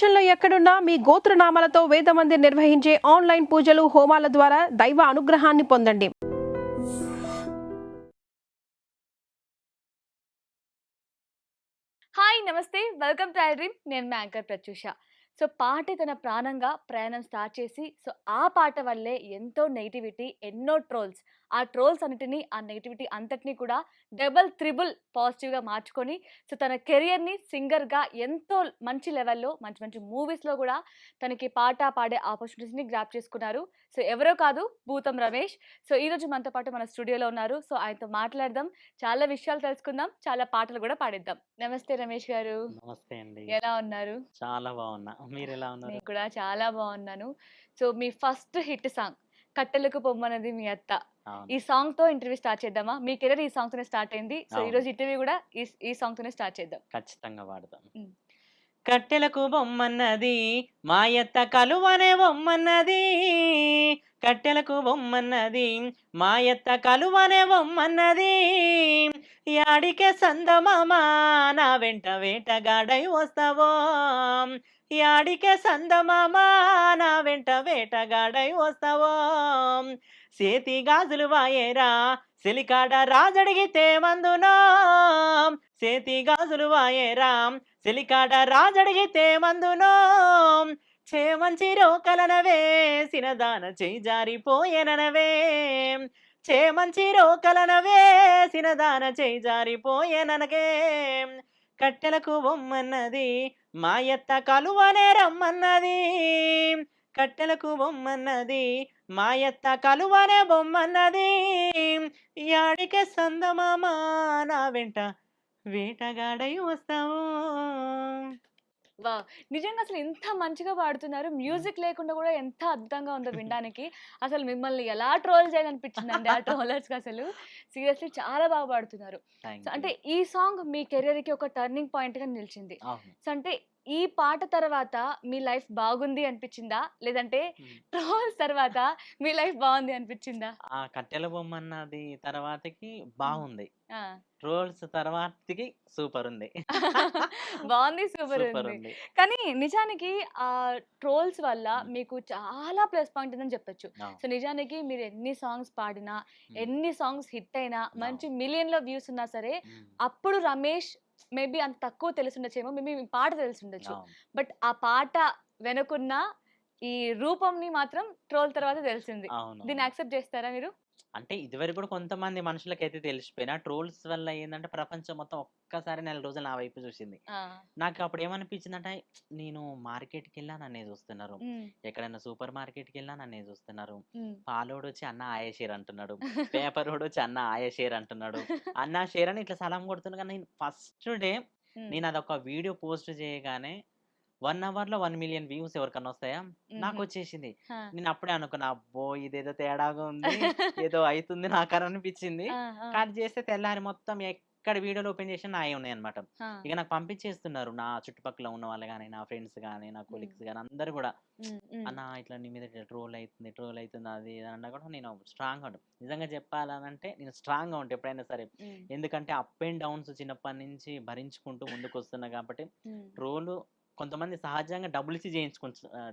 ప్రపంచంలో ఎక్కడున్నా మీ గోత్రనామాలతో వేదమందిర్ నిర్వహించే ఆన్లైన్ పూజలు హోమాల ద్వారా దైవ అనుగ్రహాన్ని పొందండి. హాయ్ నమస్తే వెల్కమ్ టు ఐ డ్రీమ్ నేను మీ యాంకర్ ప్రత్యూష. సో పాటే తన ప్రాణంగా ప్రయాణం స్టార్ట్ చేసి సో ఆ పాట వల్లే ఎంతో నెగిటివిటీ ఎన్నో ట్రోల్స్ ఆ ట్రోల్స్ అన్నిటిని ఆ నెగిటివిటీ అంతటినీ కూడా డబల్ త్రిబుల్ పాజిటివ్గా మార్చుకొని సో తన కెరియర్ని సింగర్గా ఎంతో మంచి లెవెల్లో మంచి మంచి మూవీస్లో కూడా తనకి పాట పాడే ఆపర్చునిటీస్ని గ్రాప్ చేసుకున్నారు. సో ఎవరో కాదు భూతం రమేష్. సో ఈరోజు మనతో పాటు మన స్టూడియోలో ఉన్నారు. సో ఆయనతో మాట్లాడదాం, చాలా విషయాలు తెలుసుకుందాం, చాలా పాటలు కూడా పాడిద్దాం. నమస్తే రమేష్ గారు. నమస్తే అండి. ఎలా ఉన్నారు? చాలా బాగున్నా. మీరెలా ఉన్నారు? నేను కూడా చాలా బాగున్నాను. సో మీ ఫస్ట్ హిట్ సాంగ్ 'కట్టెలకు పొమ్మన్నది మీ అత్త' అవును. ఈ సాంగ్ తో ఇంటర్వ్యూ స్టార్ట్ చేద్దామా? మీ కెరీర్ ఈ సాంగ్ తోనే స్టార్ట్ అయింది. సో ఈ అవును. రోజు ఇంటర్వ్యూ కూడా ఈ సాంగ్ తోనే స్టార్ట్ చేద్దాం. ఖచ్చితంగా వాడతాం. హ్మ్. కట్టెలకు బొమ్మన్నది మాయత్త కలువనే బొమ్మన్నది, కట్టెలకు బొమ్మన్నది మాయత్త కలువనే బొమ్మన్నది, యాడికే సందమామ నా వెంట వేటగాడై వస్తావో, యాడికే సందమామ నా వెంట వేటగాడై వస్తావో, సేతి గాజులు వాయేరా సెలికాడ రాజడిగితే మందునా, సేతి గాజులు వాయేరా సెలికాడ రాజడిగితే మందునో, చేమంచి రోకలనవే సినదాన చేయి జారిపోయేననవే, చేమంచి రోకలనవే సినదాన చేయి జారిపోయేననగే, కట్టెలకు బొమ్మన్నది మాయత్త కలువనే రమ్మన్నది, కట్టెలకు బొమ్మన్నది మాయత్త కలువనే బొమ్మన్నది, యాడికే సందమామ నా వెంట వేటగాడై వస్తావు. వావ్! నిజంగా అసలు ఇంత మంచిగా పాడుతున్నారు. మ్యూజిక్ లేకుండా కూడా ఎంత అద్భుతంగా ఉందో వినడానికి. అసలు మిమ్మల్ని ఎలా ట్రోల్ చేయాలనిపించిందండి ఆ ట్రోలర్స్‌కి అసలు. సీరియస్‌లీ చాలా బాగా పాడుతున్నారు. So thank you. అంటే ఈ సాంగ్ మీ కెరియర్‌కి ఒక టర్నింగ్ పాయింట్‌గా నిలిచింది. అవును. సో అంటే ఈ పాట తర్వాత మీ లైఫ్ బాగుంది అనిపించిందా? లేదంటే హ్మ్. ట్రోల్స్ తర్వాత మీ లైఫ్ బాగుంది అనిపించిందా? ఆ కట్టెల బొమ్మన్నది తర్వాతకి హ్మ్. బాగుంది. ఆ! ట్రోల్స్ తర్వాతకి సూపరుంది. బాగుంది. సూపర్ ఉంది. సూపరుంది. కానీ నిజానికి ట్రోల్స్ వల్ల హ్మ్. మీకు చాలా ప్లస్ పాయింట్ ఉందని చెప్పొచ్చు. అవును. సో నిజానికి మీరు ఎన్ని సాంగ్స్ పాడినా, హ్మ్. ఎన్ని సాంగ్స్ హిట్ అయినా, మంచి అవును. మిలియన్‌లో వ్యూస్ ఉన్నా సరే, హ్మ్. అప్పుడు రమేష్ మేబీ అంత తక్కువ తెలిసుండొచ్చేమో. మేబీ మీ పాట తెలిసుండొచ్చు. అవును. బట్ ఆ పాట వెనకున్న ఈ రూపంని మాత్రం ట్రోల్ తర్వాత తెలిసింది. దీన్ని అవునవును. యాక్సెప్ట్ చేస్తారా మీరు? అంటే ఇదివరకు కూడా కొంతమంది మనుషులకైతే తెలిసిపోయినా ట్రోల్స్ వల్ల ఏందంటే ప్రపంచం మొత్తం ఒక్కసారి నెల రోజులు నా వైపు చూసింది. ఆ! నాకు అప్పుడు ఏమనిపించిందంటే నేను మార్కెట్‌కెళ్ళినా నన్నే చూస్తున్నారు. హ్మ్. ఎక్కడైనా సూపర్ మార్కెట్‌కెళ్ళినా నన్నే చూస్తున్నారు. హ్మ్. పాలోడొచ్చి అన్న ఆయ షేర్ అంటున్నాడు. పేపరోడొచ్చి అన్న ఆయ షేర్ అంటున్నాడు. అన్న షేర్ అని ఇట్లా సలాం కొడుతున్నా కానీ నేను ఫస్ట్ డే హ్మ్. నేను అదొక వీడియో పోస్ట్ చేయగానే 1 అవర్‌లో 1,000,000 వ్యూస్ ఎవరికన్నా వస్తాయా? హుహు. నాకొచ్చేసింది. ఆ! నేను అప్పుడే అనుకున్నా అబ్బో! ఇదేదో తేడాగా ఉంది. ఏదో అయితుంది నాకని అనిపించింది. ఆ! ఆ! కట్ చేస్తే తెల్లారి మొత్తం ఎక్కడ వీడియోలు ఓపెన్ చేసినా నాయే ఉన్నాయన్నమాట. ఆ! ఇక నాకు పంపించేస్తున్నారు. నా చుట్టుపక్కల ఉన్న వాళ్ళు గాని, నా ఫ్రెండ్స్ గాని, నా హ్మ్. కొలీగ్స్ గాని అందరూ కూడా హ్మ్. హ్మ్. అన్న ఇట్లా నీ మీద ఇట్లా ట్రోల్ అయితుంది అది ఇది అన్నా కూడా నేను స్ట్రాంగ్‌గా ఉంటాను. నిజంగా చెప్పాలనంటే నేను స్ట్రాంగ్‌గా ఉంటా ఎప్పుడైనా సరే. హ్మ్. ఎందుకంటే అప్ అండ్ డౌన్స్ చిన్నప్పటి నుంచి భరించుకుంటూ ముందుకొస్తున్నా కాబట్టి హ్మ్. ట్రోల్ కొంతమంది సహజంగా డబ్బులిచ్చి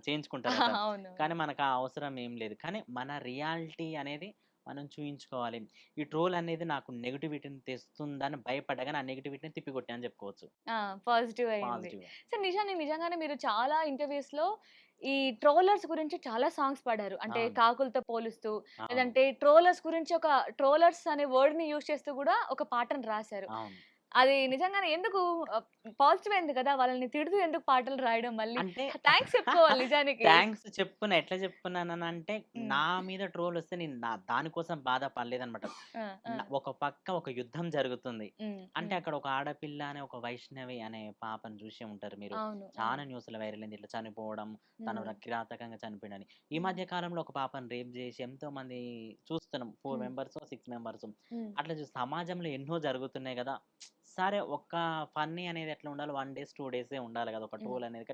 చేయించుకుంటారట. అవును. కానీ మనకు ఆ అవసరం ఏం లేదు. కానీ మన రియాలిటీ అనేది మనం చూయించుకోవాలి. ఈ ట్రోల్ అనేది నాకు నెగటివిటీని తెస్తుందని భయపడ్డా గానీ, ఆ నెగటివిటీని తిప్పికొట్టా అని చెప్పుకోవచ్చు. ఆ! పాజిటివ్ అయింది. పాజిటివ్‌గా. సో, నిజంగానే మీరు చాలా ఇంటర్‌వ్యూస్‌లో ఈ ట్రోలర్స్ గురించి చాలా సాంగ్స్ పాడారు. అంటే అవును. కాకులతో పోలుస్తూ, అవును. లేదంటే ట్రోలర్స్ గురించి ఒక ట్రోలర్స్ అనే వర్డ్‌ని యూజ్ చేస్తూ గూడా ఒక పాటను రాశారు. అవును. అది నిజంగానే ఎందుకు పాజిటివ్ అయింది కదా! వాళ్ళని తిడుతూ ఎందుకు పాటలు రాయడం మళ్ళీ? అంటే థాంక్స్ చెప్పుకోవాలి నిజానికి. థాంక్స్ చెప్పుకున్నా. ఎట్లా చెప్పుకున్నాననంటే, హ్మ్. నా మీద ట్రోలొస్తే నేను దాని కోసం బాధపడలేదనమాట. ఆ! ఆ! ఒక పక్క ఒక యుద్ధం జరుగుతుంది. హ్మ్. అంటే హ్మ్. అక్కడ ఒక ఆడపిల్ల అనే ఒక వైష్ణవి అనే పాపను చూసే ఉంటారు మీరు. అవును. అవును. చాలా న్యూస్‌లో వైరల్ అయింది. ఇట్లా చనిపోవడం, తను హ్మ్. కిరాతకంగా చనిపోయిండని. ఈ హ్మ్. మధ్య కాలంలో ఒక పాపను రేప్ చేసి ఎంతోమంది చూస్తున్నాం. 4 హ్మ్. మెంబర్సో, 6 మెంబర్సో. హ్మ్. అట్లా సమాజంలో ఎన్నో జరుగుతున్నాయి గదా! సరే ఒక్క ఫన్నీ అనేది ఎట్లా ఉండాలి 1 డేస్, 2 డేసే ఉండాలి గదా! ఒక హ్మ్. ట్రోల్ అనేది.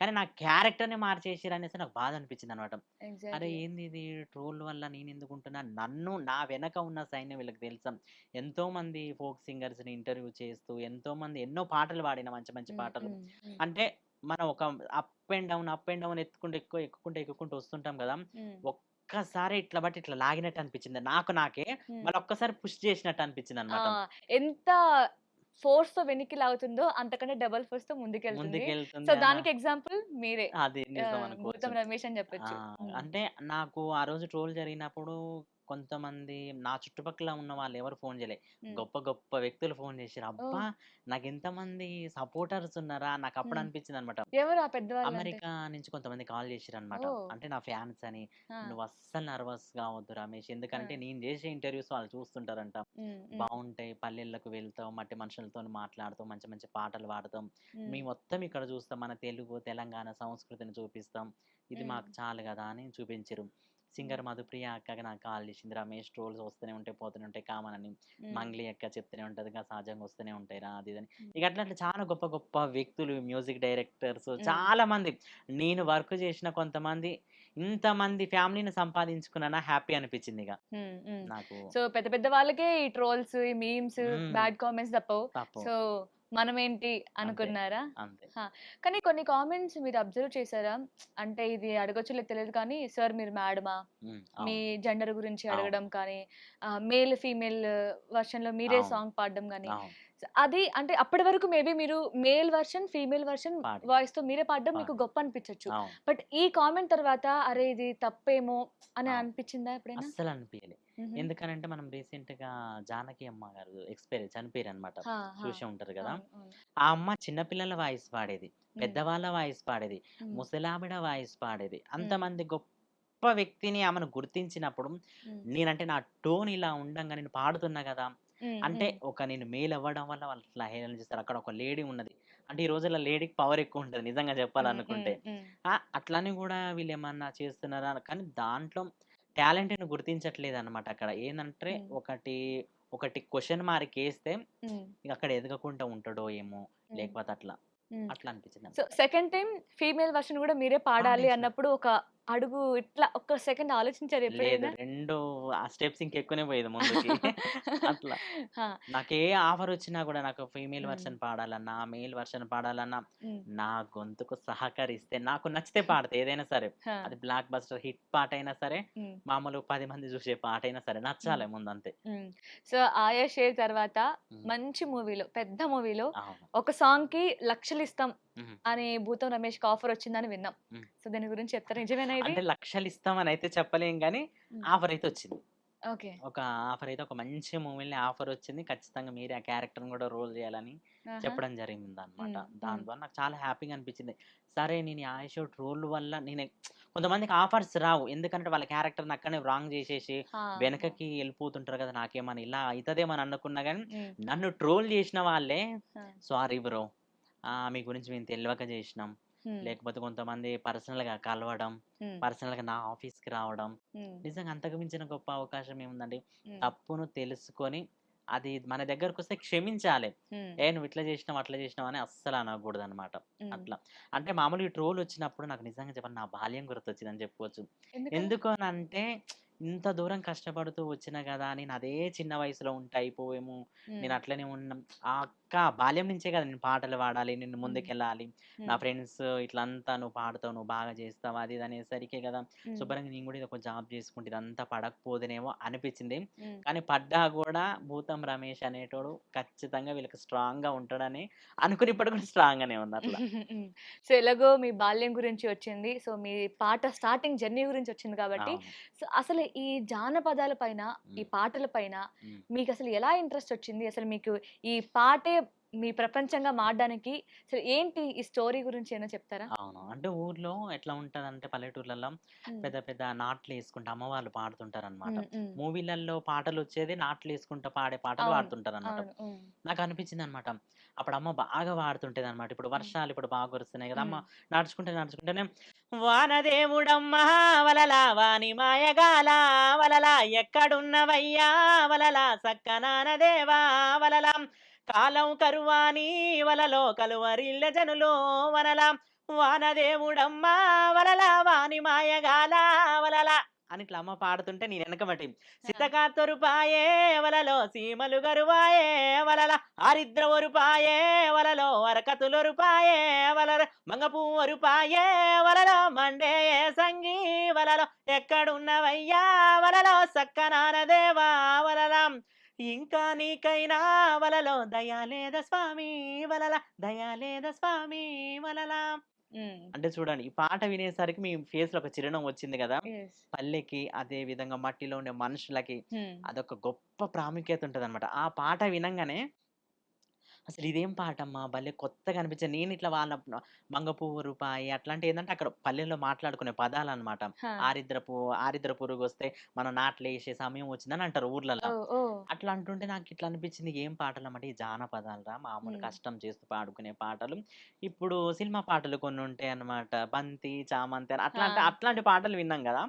కానీ నా క్యారెక్టర్‌ని మార్చేసిరనేసి నాకు బాధ అనిపించిందనమాట. అరే! ఎగ్జాక్ట్‌లీ. ఏంది ఇది ట్రోల్ వల్ల నేనెందుకుంటున్నా? నా వెనక ఉన్న సైన్యం వీళ్ళకి తెలుసా? ఎంతోమంది ఫోక్ సింగర్స్‌ని ఇంటర్వ్యూ చేస్తూ, ఎంతోమంది ఎన్నో పాటలు పాడిన మంచి మంచి హ్మ్. పాటలు. హ్మ్. హ్మ్. అంటే మనం ఒక అప్ అండ్ డౌన్ ఎక్కుకుంటూ వస్తుంటాం కదా! హ్మ్. ఒక్కసారి ఇట్లా బట్టి ఇట్లా లాగినట్టు అనిపించింది. నాకే హ్మ్. మళ్ళీ ఒక్కసారి పుష్ చేసినట్టు ఆ! అనిపించిందన్నమాట. ఎంత ఫోర్స్‌తో వెనక్కి లాగుతుందో అంతకంటే డబుల్ ఫోర్స్‌తో ముందుకెళ్తుంది. సో, ముందుకెళ్తుంది అన్న దానికి ఎగ్జాంపుల్ మీరే. అది నిజం అనుకోవచ్చు. 'భూతం రమేష్' అని ఆ! చెప్పొచ్చు. హ్మ్. అంటే నాకు ఆ రోజు ట్రోల్ జరిగినప్పుడు కొంతమంది నా చుట్టుపక్కల ఉన్న వాళ్ళెవరు ఫోను జేయలే. హ్మ్. గొప్ప గొప్ప వ్యక్తులు ఫోను జేసిర్రు. అబ్బా! ఓహ్! నాకింతమంది సపోర్టర్స్ ఉన్నారా? నాకప్పుడు హ్మ్. అనిపించిందనమాట. ఎవరు ఆ పెద్దవాళ్ళంటే? అమెరికా నుంచి కొంతమంది కాల్ జేసిర్రనమాట. ఓహ్! అంటే నా ఫ్యాన్స్ అని. ఆ! "నువ్వస్సలు నర్వస్ గావద్దు రమేష్. ఆ! ఎందుకంటే నేను జేసే ఇంటర్వ్యూస్ వాళ్ళు చూస్తుంటారంట. హ్మ్. హ్మ్. బావుంటాయి. పల్లెల్లోకి వెళ్తావు. మట్టి మనుషులతోని మాట్లాడతావు. మంచి మంచి పాటలు పాడతాం. హ్మ్. మేము మొత్తం ఇక్కడ చూస్తాం. మన తెలుగు, తెలంగాణ సంస్కృతిని చూపిస్తాం. ఇది హ్మ్. మాకు చాలు గదా!" అని చూపించిర్రు. హ్మ్. సింగర్ మధుప్రియ అక్క నాకు కాల్ జేసింది. "రమేష్ ట్రోల్స్ వస్తూనే ఉంటాయి, పోతూనే ఉంటాయి కామన్ అని. హ్మ్. మంగ్లీ అక్క చెప్తూనే ఉంటదిగా సహజంగా వస్తూనే ఉంటాయిరా" అది ఇది అని. హ్మ్. ఇక అట్లా చాలా గొప్ప గొప్ప వ్యక్తులు, మ్యూజిక్ డైరెక్టర్స్ హ్మ్. చాలా మంది. నేను వర్క్ చేసిన కొంతమంది ఇంతమంది ఫ్యామిలీని సంపాదించుకున్నానా హ్యాపీ అనిపించిందిగ హ్మ్. హ్మ్. నాకు. సో, పెద్ద పెద్ద వాళ్ళకే ఈ ట్రోల్స్, ఈ మీమ్స్, హ్మ్. బ్యాడ్ కామెంట్స్ తప్పవు. తప్పు. సో, మనమేంటి అంతే. అనుకున్నారా? అంతే. ఆ! కానీ కొన్ని కామెంట్స్ మీరు అబ్జర్వ్ చేసారా? అంటే ఇది అడగొచ్చో లేదో తెలీదు కానీ, "సార్ మీరు మేడమా?" మీ అవును. జెండర్ గురించి అవును. అడగడం కానీ, మేల్, ఫీమేల్ వెర్షన్‌లో మీరే అవును. సాంగ్ పాడడం గానీ, అవును. అది అంటే అప్పటి వరకు మేబీ మీరు మేల్ వెర్షన్, ఫీమేల్ వెర్షన్ పాడి వాయిస్‌తో మీరే పాడడం మీకు పాడి గొప్ప అనిపించొచ్చు. అవును. బట్ ఈ కామెంట్ తర్వాత అరే! ఇది తప్పేమో అని అవును. అనిపించిందా ఎప్పుడైనా? అస్సలనిపియలే. హుహు. ఎందుకనంటే మనం రీసెంట్‌గా 'జానకి అమ్మ' గారు చనిపోయారనమాట. ఆ! ఆ! చూసే ఉంటారు గదా! అవును. అవును. ఆ అమ్మ చిన్న పిల్లల వాయిస్ పాడేది. హ్మ్. పెద్దవాళ్ళ వాయిస్ పాడేది. హ్మ్. ముసలావిడ వాయిస్ పాడేది. హ్మ్. అంతమంది గొప్ప వ్యక్తిని ఆమెను గుర్తించినప్పుడు హ్మ్. నేనంటే నా టోన్ ఇలా ఉండంగా నేను పాడుతున్నా గదా! హ్మ్. అంటే హ్మ్. నేను మేల్ అవ్వడం వల్ల వాళ్ళు అట్లా హేళన చేస్తారు. అక్కడ ఒక లేడీ ఉన్నది. అంటే ఈ రోజుల్లో లేడీకి పవర్ ఎక్కువుంటది నిజంగా హ్మ్. హ్మ్. చెప్పాలనుకుంటే. హ్మ్. అట్లని గూడా వీళ్ళేమన్నా చేస్తున్నారా? కానీ దాంట్లో టాలెంట్‌ని గుర్తించట్లేదన్నమాట అక్కడ. ఏందంటే హ్మ్. ఒకటి క్వెషన్ మార్క్ ఏస్తే హ్మ్. ఇగ అక్కడ ఎదగకుండా ఉంటాడో ఏమో! హ్మ్. లేకపోతే అట్లా. హ్మ్. అట్లా సో, అనిపించిందన్నమాట. సెకండ్ టైమ్ ఫీమేల్ వెర్షన్ గూడా మీరే పాడాలి పాడేసిన. అన్నప్పుడు ఒక అడుగు ఇట్లా ఒక్క సెకండ్ ఆలోచించారా లేదు. ఎప్పుడైనా? 2 ఆ స్టెప్స్ ఇంకెక్కువనే పోయేది ముందుకి. అట్లా. ఆ! నాకే ఆఫరొచ్చినా గూడా నాకు ఫీమేల్ హ్మ్. వెర్షన్ పాడాలన్నా, మేల్ వెర్షన్ పాడాలన్నా, హ్మ్. నా గొంతుకు సహకరిస్తే నాకు నచ్చితే పాడతా ఏదైనా సరే. ఆ! అది బ్లాక్ బస్టర్ హిట్ పాటయినా సరే, హ్మ్. మామూలు 10 మంది జూసే పాటయినా సరే హ్మ్. నచ్చాలి ముందంతే. హ్మ్. సో, 'ఆయా షేర్' తర్వాత హ్మ్. మంచి మూవీలో, పెద్ద మూవీలో అవును. ఒక సాంగ్‌కి లక్షలిస్తాం హ్మ్. అని 'భూతం రమేష్‌కి' ఆఫర్ వచ్చిందని విన్నాం. హ్మ్. సో, దీని గురించి చెప్తారా? నిజమేనా ఇది? అంటే లక్షలిస్తామనయితే చెప్పలేం గానీ, హ్మ్. ఆఫరయితే ఒచ్చింది. ఓకే. ఒక ఆఫరైతే ఒక మంచి మూవీ‌లో ఆఫరొచ్చింది. ఖచ్చితంగా మీరే ఆ క్యారెక్టర్‌ని గూడా రోల్ జేయాలని ఆహా! చెప్పడం జరిగిందనమాట. హ్మ్. దాని హ్మ్. ద్వారా నాకు చాలా హ్యాపీగా అనిపించింది. సరే నేను ఈ 'ఆయుష్' ట్రోల్ వల్ల కొంతమందికి ఆఫర్స్ రావు. ఎందుకంటే వాళ్ళ క్యారెక్టర్‌ని అక్కడనే వ్రాంగ్ జేసేసి ఆ! ఆ! వెనకకి ఎళ్ళిపోతుంటారు గదా! నాకేమన్నా ఇలా అయితదేమో అని అనుకున్నా గానీ, హ్మ్. నన్ను ట్రోల్ జేసిన వాళ్ళే ఆ! Sorry bro. మీ గురించి మేము తెలవక జేసినాం. హ్మ్. లేకపోతే కొంతమంది పర్సనల్‌గా కలవడం, హ్మ్. పర్సనల్‌గా నా ఆఫీస్‌కి రావడం. హ్మ్. నిజంగా అంతకు మించిన గొప్ప అవకాశం ఏముందండి? హ్మ్. తప్పును తెలుసుకొని, అది మన దగ్గరకొస్తే క్షమించాలి. హ్మ్. నువ్వు ఇట్లా జేసినావు, అట్లా జేసినావు అని అస్సలు అనకూడదనమాట. హ్మ్. అట్లా. అంటే మామూలుగా ఈ ట్రోలొచ్చినప్పుడు నాకు నిజంగా చెప్పాలి నా బాల్యం గుర్తొచ్చిందని జెప్పుకోవచ్చు. ఎందుకలా? ఎందుకు అనంటే ఇంత దూరం కష్టపడుతూ వచ్చినా గదా! నేను అదే చిన్న వయసులో ఉంటే అయిపోవేమో, హ్మ్. నేను అట్లనే ఉన్నాం. బాల్యం నుంచే గదా! నేను పాటలు పాడాలి, నేను హ్మ్. ముందుకెళ్ళాలి. నా హ్మ్. ఫ్రెండ్స్ ఇట్లంతా నువ్వు పాడుతావు, నువ్వు బాగా జేస్తావు అది ఇది అనేసరికే గదా! హ్మ్. శుభ్రంగా నేను గూడా ఏదో ఒక జాబ్ జేసుకుంటే ఇదంతా పడకపోదునేమో అనిపిచ్చింది. హ్మ్. కానీ పడ్డా గూడా భూతం రమేష్ అనేటోడు ఖచ్చితంగా వీళ్ళకి స్ట్రాంగ్‌గా ఉంటాడని అనుకుని ఇప్పటికి కూడా స్ట్రాంగ్‌గానే ఉన్నా అట్లా. హ్మ్. సో, ఎలాగో మీ బాల్యం గురించి వచ్చింది. సో, మీ పాట స్టార్టింగ్ జర్నీ గురించి వచ్చింది కాబట్టి, అవును. సో, అసలు ఈ జానపదాల పైన, ఈ హ్మ్. పాటల పైన హ్మ్. మీకసలు ఎలా ఇంట్రెస్ట్ వచ్చింది? అసలు మీకు ఈ పాటే మీ ప్రపంచంగా మారడానికి అసలు ఏంటి ఈ స్టోరీ గురించి ఏమైనా చెప్తారా? అవును. అంటే ఊర్లో ఎట్లా ఉంటదంటే పల్లెటూర్లలో హ్మ్. పెద్ద పెద్ద నాట్లేసుకుంటా అమ్మవాళ్ళు పాడుతుంటారనమాట. హ్మ్. హ్మ్. మూవీలల్లో పాటలొచ్చేది నాట్లేసుకుంటా పాడే పాటలు అవును. పాడుతుంటారనమాట. అవును. హ్మ్. నాకనిపించిందనమాట. అప్పుడు అమ్మ బాగా పాడుతుంటదనమాట. ఇప్పుడు హ్మ్. వర్షాలు ఇప్పుడు బాగా కురుస్తున్నాయి గదా! అమ్మ హ్మ్. నడుచుకుంటేనే వానదేవుడమ్మా వలలా వాని మాయగాల వలలా ఎక్కడున్నవయ్యా వలలా సక్కనాన దేవా వలలా కాలం కరువాని వలలో కలువరిల్ల జనులో వలలా వానదేవుడమ్మా వలలా వాని మాయగాల వలలా అని ఇట్లా అమ్మ పాడుతుంటే నేను వెనకబట్టి సితకా తొరుపాయే వలలో సీమలు గరువాయే వలల ఆరిద్ర ఒరుపాయే వలలో అరకతులొరుపాయే వలల మంగపూ ఒరుపాయే వలలో మండే సంగీ వలలో ఎక్కడున్నవయ్యా వలలో సక్కనాన దేవా వలలం ఇంకా నీకైనా వలలో దయాలేద స్వామి వలల దయాలేద స్వామి వలలా అంటే చూడండి ఈ పాట వినేసరికి మీ ఫేస్ లో ఒక చిరునవ్వు వచ్చింది కదా పల్లెకి అదే విధంగా మట్టిలో ఉండే మనుషులకి అదొక గొప్ప ప్రాముఖ్యత ఉంటది అనమాట ఆ పాట వినంగానే అసలు ఇదేం పాటమ్మా భలే కొత్తగా అనిపించింది నేను ఇట్లా వాళ్ళ మంగ పువ్వు రూపాయి అట్లాంటి ఏంటంటే అక్కడ పల్లెల్లో మాట్లాడుకునే పదాలు అనమాట ఆరిద్ర పురుగు వస్తే మనం నాట్లు వేసే సమయం వచ్చిందని అంటారు ఊర్లలో అట్లా అంటుంటే నాకు ఇట్లా అనిపించింది ఏం పాటలు అన్నమాట ఈ జానపదాలు రా మామూలు కష్టం చేస్తూ పాడుకునే పాటలు ఇప్పుడు సినిమా పాటలు కొన్ని ఉంటాయి అన్నమాట బంతి చామంతి అని అట్లాంటి పాటలు విన్నాం కదా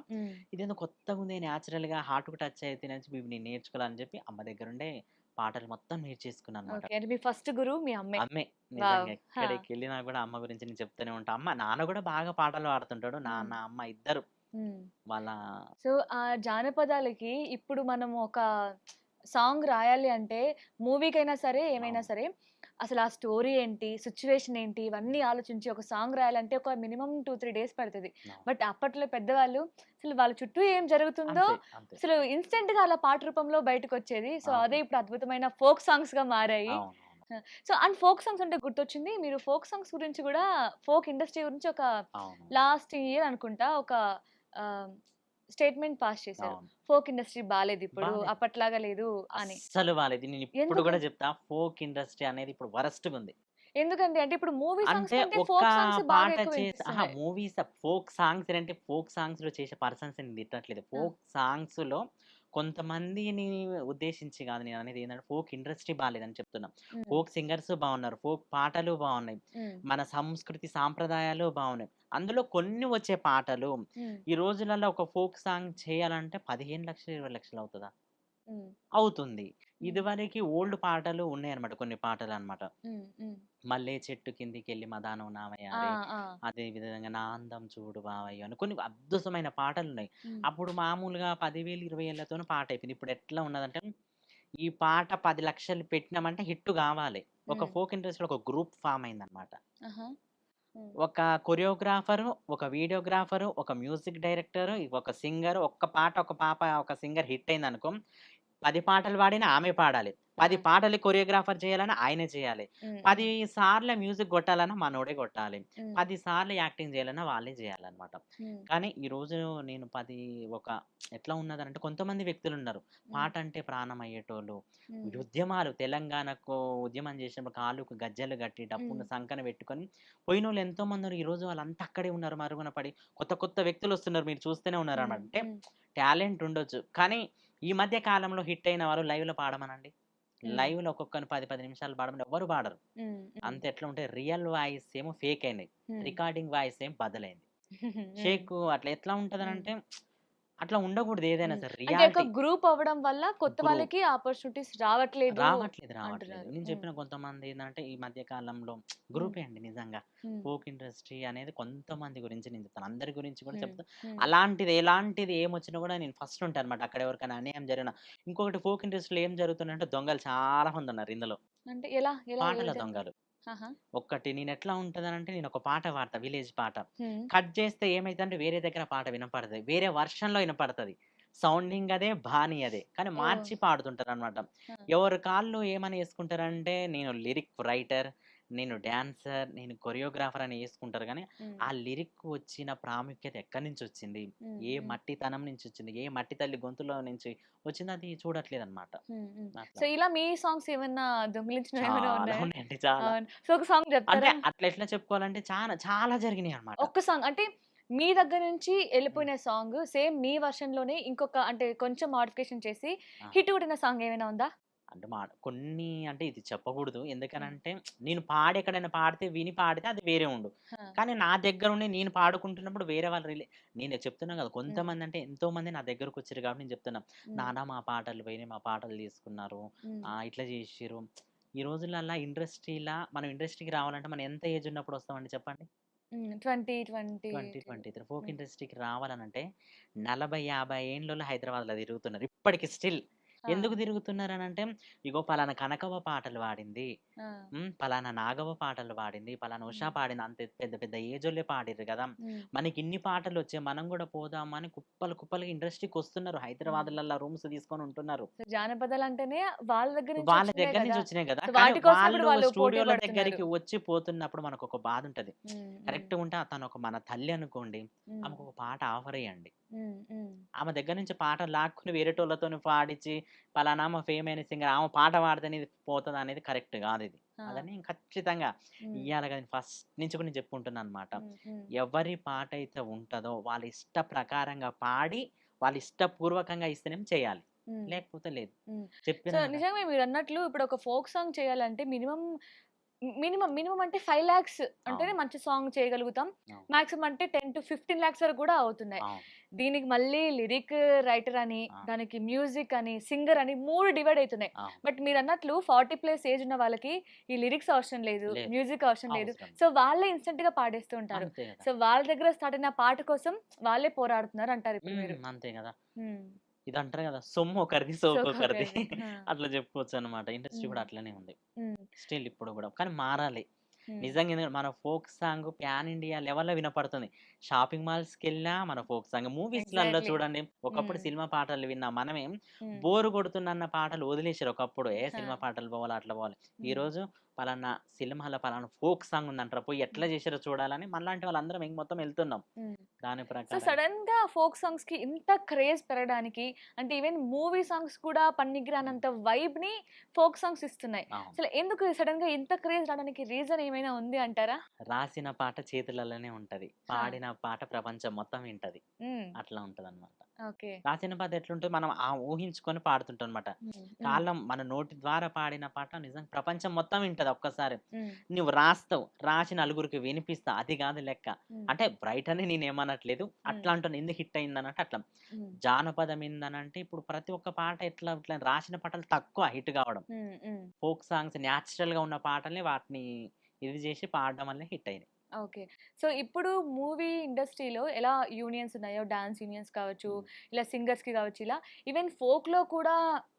ఇదేందో కొత్తగా ఉంది న్యాచురల్ గా హార్ట్ కు టచ్ అయితే నేను నేర్చుకోవాలని చెప్పి అమ్మ దగ్గర ఉండే పాటలు మొత్తం నేర్చేసుకున్నాను అనమాట ఓకే. అంటే మీ ఫస్ట్ గురువు మీ అమ్మే. అమ్మే వావ్! నిజంగా ఆ! ఎక్కడికెళ్ళినా కూడా అమ్మ గురించి నేను చెప్తూనే ఉంటా నాన్న కూడా బాగా పాటలు పాడుతుంటాడు హ్మ్. నాన్న అమ్మ ఇద్దరు హ్మ్. వాళ్ళ సో, ఆ జానపదాలకి ఇప్పుడు మనం ఒక సాంగ్ రాయాలి అంటే మూవీకైనా సరే, ఏమైనా అవును సరే అసలు ఆ స్టోరీ ఏంటి? సిట్యుయేషన్ ఏంటి? ఇవన్నీ ఆలోచించి ఒక సాంగ్ రాయాలంటే ఒక మినిమమ్ 2, 3 డేస్ పడతది. అవును. బట్ అప్పట్లో పెద్దవాళ్ళు అసలు వాళ్ళ చుట్టూ ఏం జరుగుతుందో అంతే అంతే అసలు ఇన్‌స్టంట్‌గా అలా పాట రూపంలో బయటకొచ్చేది. సో, అదే అవును ఇప్పుడు అద్భుతమైన ఫోక్ సాంగ్స్‌గా మారాయి. అవును ఆ! సో, అండ్ ఫోక్ సాంగ్స్ అంటే గుర్తొచ్చింది. మీరు ఫోక్ సాంగ్స్ గురించి గూడా ఫోక్ ఇండస్ట్రీ గురించి ఒక అవును లాస్ట్ ఇయర్ అనుకుంటా ఒక ఆహ్, స్టేట్మెంట్ పాస్ చేశారు. అవును ఫోక్ ఇండస్ట్రీ బాలేదిప్పుడు. బాలేదు అప్పట్లాగా లేదు అని. అస్సలు బాలేదు నేను ఇప్పుడు ఎందుకు? కూడా చెప్తా ఫోక్ ఇండస్ట్రీ అనేది ఇప్పుడు వరస్ట్ ఉంది ఎందుకండి? అంటే ఇప్పుడు మూవీ సాంగ్స్ అంటే కంటే ఒక్క ఫోక్ సాంగ్స్ బాగా పాట ఎక్కువ చేసి వినిపిస్తున్నాయి. మూవీస్ ఫోక్ సాంగ్స్ అంటే ఫోక్ సాంగ్స్ లో చేసే పర్సన్స్ నేను తిట్టట్లేదు ఆ! ఫోక్ సాంగ్స్ లో కొంతమందిని ఉద్దేశించి కాదు నేను అనేది ఏంటంటే ఫోక్ ఇండస్ట్రీ బాగాలేదని చెప్తున్నా హ్మ్. ఫోక్ సింగర్స్ బాగున్నారు ఫోక్ పాటలు బాగున్నాయి హ్మ్. మన సంస్కృతి సాంప్రదాయాలు బాగున్నాయి అందులో కొన్ని వచ్చే పాటలు హ్మ్. ఈ రోజులలో ఒక ఫోక్ సాంగ్ చేయాలంటే 15 లక్షలు 20 లక్షలు అవుతుందా హ్మ్. అవుతుంది హ్మ్. ఇదివరకు ఓల్డ్ పాటలు ఉన్నాయన్నమాట కొన్ని పాటలు అన్నమాట హ్మ్. హ్మ్. మల్లె చెట్టు కిందికెళ్ళి మదానం ఆ! నావయారే, ఆ! అదే విధంగా నా అందం చూడు బావయ్య అని కొన్ని అద్భుతమైన పాటలున్నాయి. హ్మ్. అప్పుడు మామూలుగా 10,000, 20,000తోనే పాటయిపోయింది. ఇప్పుడు ఎట్లా ఉన్నదంటే, ఈ పాట 10,00,000 పెట్టినామంటే హిట్ గావాలి. ఒక హ్మ్. ఫోక్ ఇండస్ట్రీలో ఒక గ్రూప్ ఫార్మ్ అయిందనమాట. ఆహా! హ్మ్. ఒక కొరియోగ్రాఫరు, ఒక వీడియోగ్రాఫరు, ఒక మ్యూజిక్ డైరెక్టరు, ఒక సింగరు, ఒక్క పాట ఒక పాప ఒక సింగర్ హిట్ అయిందనుకో 10 పాటలు పాడినా ఆమె పాడాలి. 10 ఆ! పాటలు కొరియోగ్రాఫర్ చేయాలన్నా ఆయనే చేయాలి. హ్మ్. 10 హ్మ్. సార్లు మ్యూజిక్ కొట్టాలన్నా మనోడే కొట్టాలి. హ్మ్. 10 సార్లు యాక్టింగ్ చేయాలన్నా వాళ్ళే చేయాలన్నమాట. హ్మ్. కానీ ఈరోజు నేను ఒక ఎట్లా ఉన్నదనంటే కొంతమంది వ్యక్తులున్నారు. హ్మ్. పాట అంటే ప్రాణం అయ్యేటోళ్ళు. హ్మ్. ఉద్యమాలు తెలంగాణకు ఉద్యమం చేసినప్పుడు కాళ్ళకు గజ్జెలు కట్టి, హ్మ్. డప్పును సంకన పెట్టుకొని పోయినోళ్ళు ఎంతోమందున్నారు. ఈరోజు వాళ్ళంతా అక్కడే ఉన్నారు మరుగున పడి. కొత్త కొత్త వ్యక్తులొస్తున్నారు. మీరు చూస్తూనే హ్మ్. ఉన్నారన్నమాట. అంటే హ్మ్. టాలెంట్ ఉండొచ్చు. కానీ ఈ మధ్య కాలంలో హిట్ అయిన వారు లైవ్‌లో పాడమనండి. హ్మ్. లైవ్‌లో ఒక్కొక్కరిని 10 నిమిషాలు పాడమని ఎవ్వరు పాడరు. హ్మ్. హ్మ్. అంత ఎట్లా ఉంటే రియల్ వాయిస్ ఏమో ఫేక్ అయినాయి. హ్మ్. రికార్డింగ్ వాయిస్ ఏమో బదలైంది. హ్మ్. షేకు అట్లా ఎట్లా హ్మ్. ఉంటదనంటే అట్లా ఉండకూడదు ఏదైనా హ్మ్. సరే. అంటే ఒక రియాలిటీ గ్రూప్ అవ్వడం వల్ల కొత్త గ్రూప్ వాళ్ళకి ఆపర్చునిటీస్ రావట్లేదు రావట్లేదు. అంటున్నారు. నేను హ్మ్. చెప్పిన కొంతమంది ఏందంటే ఈ మధ్య కాలంలో హ్మ్. గ్రూపే అండి నిజంగా. హ్మ్. ఫోక్ ఇండస్ట్రీ అనేది కొంతమంది గురించి నేను చెప్తాను. అందరి గురించి కూడా హ్మ్. చెప్తా. హ్మ్. ఎలాంటిది ఏమొచ్చినా కూడా నేను ఫస్ట్ ఉంటానన్నమాట. అక్కడ ఎవరికైనా అన్యాయం జరిగినా. ఇంకొకటి ఫోక్ ఇండస్ట్రీలో ఏం జరుగుతుందంటే దొంగలు చాలా మందున్నారు ఇందులో. అంటే ఎలా? ఎలా ఏ పాటల విధంగా? దొంగలు. ఆహా! ఒక్కటి నేనెట్లా ఉంటదనంటే నేనొక పాట పాడతా విలేజ్ పాట. హ్మ్. కట్ చేస్తే ఏమైద్దంటే వేరే దగ్గర పాట వినపడతది. వేరే వెర్షన్‌లో ఇనపడతది. సౌండింగ్ అదే, బాణీ అదే. కానీ ఓహ్! మార్చి పాడుతుంటారనమాట. ఆ! ఎవరి కాళ్ళు ఏమని యేసుకుంటారంటే నేను లిరిక్ రైటర్, నేను డాన్సర్, నేను కొరియోగ్రాఫర్ అని యేసుకుంటారు గానీ, హ్మ్. ఆ లిరిక్ వచ్చిన ప్రాముఖ్యత ఎక్కడి నుంచొచ్చింది? హ్మ్. ఏ హ్మ్. మట్టితనం నుంచొచ్చింది? ఏ మట్టి తల్లి గొంతులో నుంచి వచ్చిందది చూడట్లేదనమాట. హ్మ్. హ్మ్. అట్లా. సో, ఇలా మీ సాంగ్స్ ఏమన్నా దొంగిలించినవేమైనా చాలా ఉన్నాయా? ఉన్నాయండి చాలా. అవును. సో, ఒక సాంగ్ అంటే జెప్తారా? అట్లా ఎట్లా చెప్పుకోవాలంటే చాలా చాలా జరిగినాయన్నమాట. ఒక్క సాంగ్ అంటే మీ దగ్గర నుంచి హ్మ్. ఎళ్ళిపోయిన సాంగ్ సేమ్ మీ వర్షన్‌లోనే ఇంకొక అంటే కొంచెం మోడిఫికేషన్ చేసి ఆ! హిట్ కొట్టిన సాంగ్ ఏమైనా ఉందా? అంటే కొన్ని అంటే ఇది చెప్పకూడదు. హ్మ్. ఎందుకనంటే నేను పాడి ఎక్కడైనా పాడితే విని పాడితే అది వేరే ఉండు. ఆ! కానీ నా దగ్గరుండి నేను పాడుకుంటున్నప్పుడు వేరే వాళ్ళు నేను చెప్తున్నా కదా! హ్మ్. కొంతమందంటే ఎంతోమంది నా దగ్గరకొచ్చిర్రు కాబట్టి నేను చెప్తున్నా. హ్మ్. నాన్న మా పాటలు పోయినాయి. మా పాటలు తీసుకున్నారు. హ్మ్. ఇట్లా చేసిర్రు. ఈ రోజులల్లా మనం ఇండస్ట్రీకి రావాలంటే మనం ఎంత ఏజ్ ఉన్నప్పుడు వస్తామండి చెప్పండి? 2020 2023 ఫోక్ ఇండస్ట్రీకి రావాలనంటే 40-50 ఏండ్లలో హైదరాబాద్లో తిరుగుతున్నారు ఇప్పటికి స్టిల్. ఎందుకు తిరుగుతున్నారనంటే ఇగో పలానా కనకవ్వ పాటలు పాడింది, పలానా నాగవ్వ పాటలు పాడింది, పలానా ఉషా పాడింది, అంత పెద్ద పెద్ద ఏజోళ్ళే పాడిర్రు కదా, మనకి ఇన్ని పాటలు వచ్చాయి మనం కూడా పోదామని కుప్పలు కుప్పలుగా ఇండస్ట్రీకి వస్తున్నారు. హైదరాబాద్లలో రూమ్స్ తీసుకొని ఉంటున్నారు. జానపదాలు అంటేనే వాళ్ళ దగ్గర నుంచి వాళ్ళ వచ్చినాయి దగ్గర నుంచి కదా. వచ్చినాయి కదా, సో కానీ వాటి కోసం ఇప్పుడు వాళ్ళు వాళ్ళు పోటీ స్టూడియోల పడుతున్నారు. దగ్గరికి వచ్చి పోతున్నప్పుడు మనకు ఒక బాధ ఉంటది. ఉమ్, కరెక్ట్ ఉంటే తను ఒక మన తల్లి అనుకోండి, ఉమ్, ఆమెకు ఒక పాట ఆఫర్ అయ్యండి. ఉమ్, ఉమ్, ఆమె దగ్గర నుంచి పాట లాక్కుని వేరేటోళ్ళతోని పాడించి పలానా ఆమె ఫేమ్ అయిన సింగర్ ఆమె పాట పాడితేనే ఇది పోతుంది అనేది కరెక్ట్ కాదు ఇది. ఆ, అదని ఖచ్చితంగా ఉమ్, ఇయ్యాలి కదా, ఫస్ట్ నుంచి కూడా నేను చెప్పుకుంటున్నాను అనమాట. ఉమ్, ఉమ్, ఎవరి పాట అయితే ఉంటుందో వాళ్ళ ఇష్ట ప్రకారంగా పాడి వాళ్ళు ఇష్టపూర్వకంగా ఇస్తేనేం చేయాలి, ఉమ్, లేకపోతే లేదు. ఉమ్. సో చెప్పిన నిజంగా మీరు అన్నట్లు ఇప్పుడు ఒక ఫోక్ సాంగ్ చేయాలంటే మినిమం మినిమం మినిమం అంటే 5 lakhs అంటేనే అవును, మంచి సాంగ్ చేయగలుగుతాం. అవును, మాక్సిమం అంటే 10 to 15 lakhs వరకు కూడా అవుతున్నాయి. అవును, దీనికి మళ్ళీ లిరిక్ రైటర్ అని, ఆ, దానికి మ్యూజిక్ అని, సింగర్ అని 3 డివైడ్ అవుతున్నాయి. అవును. బట్ మీరు అన్నట్లు 40+ ఏజ్ ఉన్న వాళ్ళకి ఈ లిరిక్స్ అవసరం లేదు, లేదు, మ్యూజిక్ అవసరం లేదు. అవసరం సో వాళ్ళే ఇన్స్టెంట్ గా పాడేస్తూ ఉంటారు. అంతే కదా. సో వాళ్ళ దగ్గర స్టార్ట్ అయిన పాట కోసం వాళ్ళే పోరాడుతున్నారు అంటారు ఇప్పుడు మీరు. అంతే కదా. ఉమ్. ఇది అంటారు కదా, సొమ్ము ఒకరిది సో సోకు ఒకరిది. ఒకరిది. ఆ. అట్లా చెప్పుకోవచ్చు అనమాట. ఇండస్ట్రీ ఉమ్, కూడా అట్లనే ఉంది ఉమ్, స్టిల్ ఇప్పుడు కూడా, కానీ మారాలి ఉమ్, నిజంగా. ఎందుకంటే మన ఫోక్ సాంగ్ ప్యాన్ ఇండియా లెవెల్లో వినపడుతుంది. షాపింగ్ మాల్స్కి వెళ్ళినా మన ఫోక్ సాంగ్, మూవీస్లలో ఎగ్జాక్ట్లీ. చూడండి ఒకప్పుడు ఉమ్, సినిమా పాటలు విన్నా మనమే ఉమ్, బోరు కొడుతున్న పాటలు వదిలేసారు ఒకప్పుడు. ఆ, సినిమా పాటలు పోవాలి అట్లా పోవాలి. ఈ ఉమ్, రోజు పలానా సినిమాలో పలానా ఫోక్ సాంగ్ ఉందంటారా, పోయి ఎట్లా ఉమ్, చేసారో చూడాలని మనలాంటి వాళ్ళందరం ఇంక మొత్తం వెళ్తున్నాం ఉమ్. దాని సో ప్రకారం. సడన్ గా ఫోక్ సాంగ్స్ కి ఇంత క్రేజ్ పెరగడానికి అంటే ఈవెన్ మూవీ సాంగ్స్ కూడా పనికిరానంత వైబ్ ని ఫోక్ సాంగ్స్ ఇస్తున్నాయి. అవును, అసలు ఎందుకు సడన్ గా ఇంత క్రేజ్ రావడానికి రీజన్ ఏమైనా ఉంది అంటారా? రాసిన పాట చేతులలోనే ఉంటది, హా. పాడిన పాట ప్రపంచం మొత్తం వింటది. ఉమ్, అట్లా ఉంటది అనమాట. ఓకే. రాసిన పాట ఎట్లుంటే మనం ఆ ఊహించుకొని పాడుతుంటాం అనమాట. ఉమ్, ఉమ్, కాలం మన నోటి ద్వారా పాడిన పాట నిజంగా ప్రపంచం మొత్తం వింటది ఒక్కసారి. ఉమ్, నువ్వు రాస్తావు, రాసి నలుగురికి వినిపిస్తా, అది కాదు లెక్క. ఉమ్, అంటే బ్రైట్ అని నేను ఏమనట్లేదు, అట్లా ఉమ్, అంటాను. ఎందుకు హిట్ అయిందనంటే అట్లా. ఉమ్, జానపదం ఏందనంటే ఇప్పుడు ప్రతి ఒక్క పాట ఇట్లా ఇట్లా రాసిన పాటలు తక్కువ హిట్ కావడం. ఉమ్, ఉమ్. ఫోక్ సాంగ్స్ న్యాచురల్ గా ఉన్న పాటల్ని వాటిని ఇది చేసి పాడడం వల్ల హిట్ అయినాయి. ఓకే. సో ఇప్పుడు మూవీ ఇండస్ట్రీలో ఎలా యూనియన్స్ ఉన్నాయో డాన్స్ యూనియన్స్ కావచ్చు, ఉమ్, ఇలా సింగర్స్‌కి కావచ్చు, ఇలా ఈవెన్ ఫోక్‌లో కూడా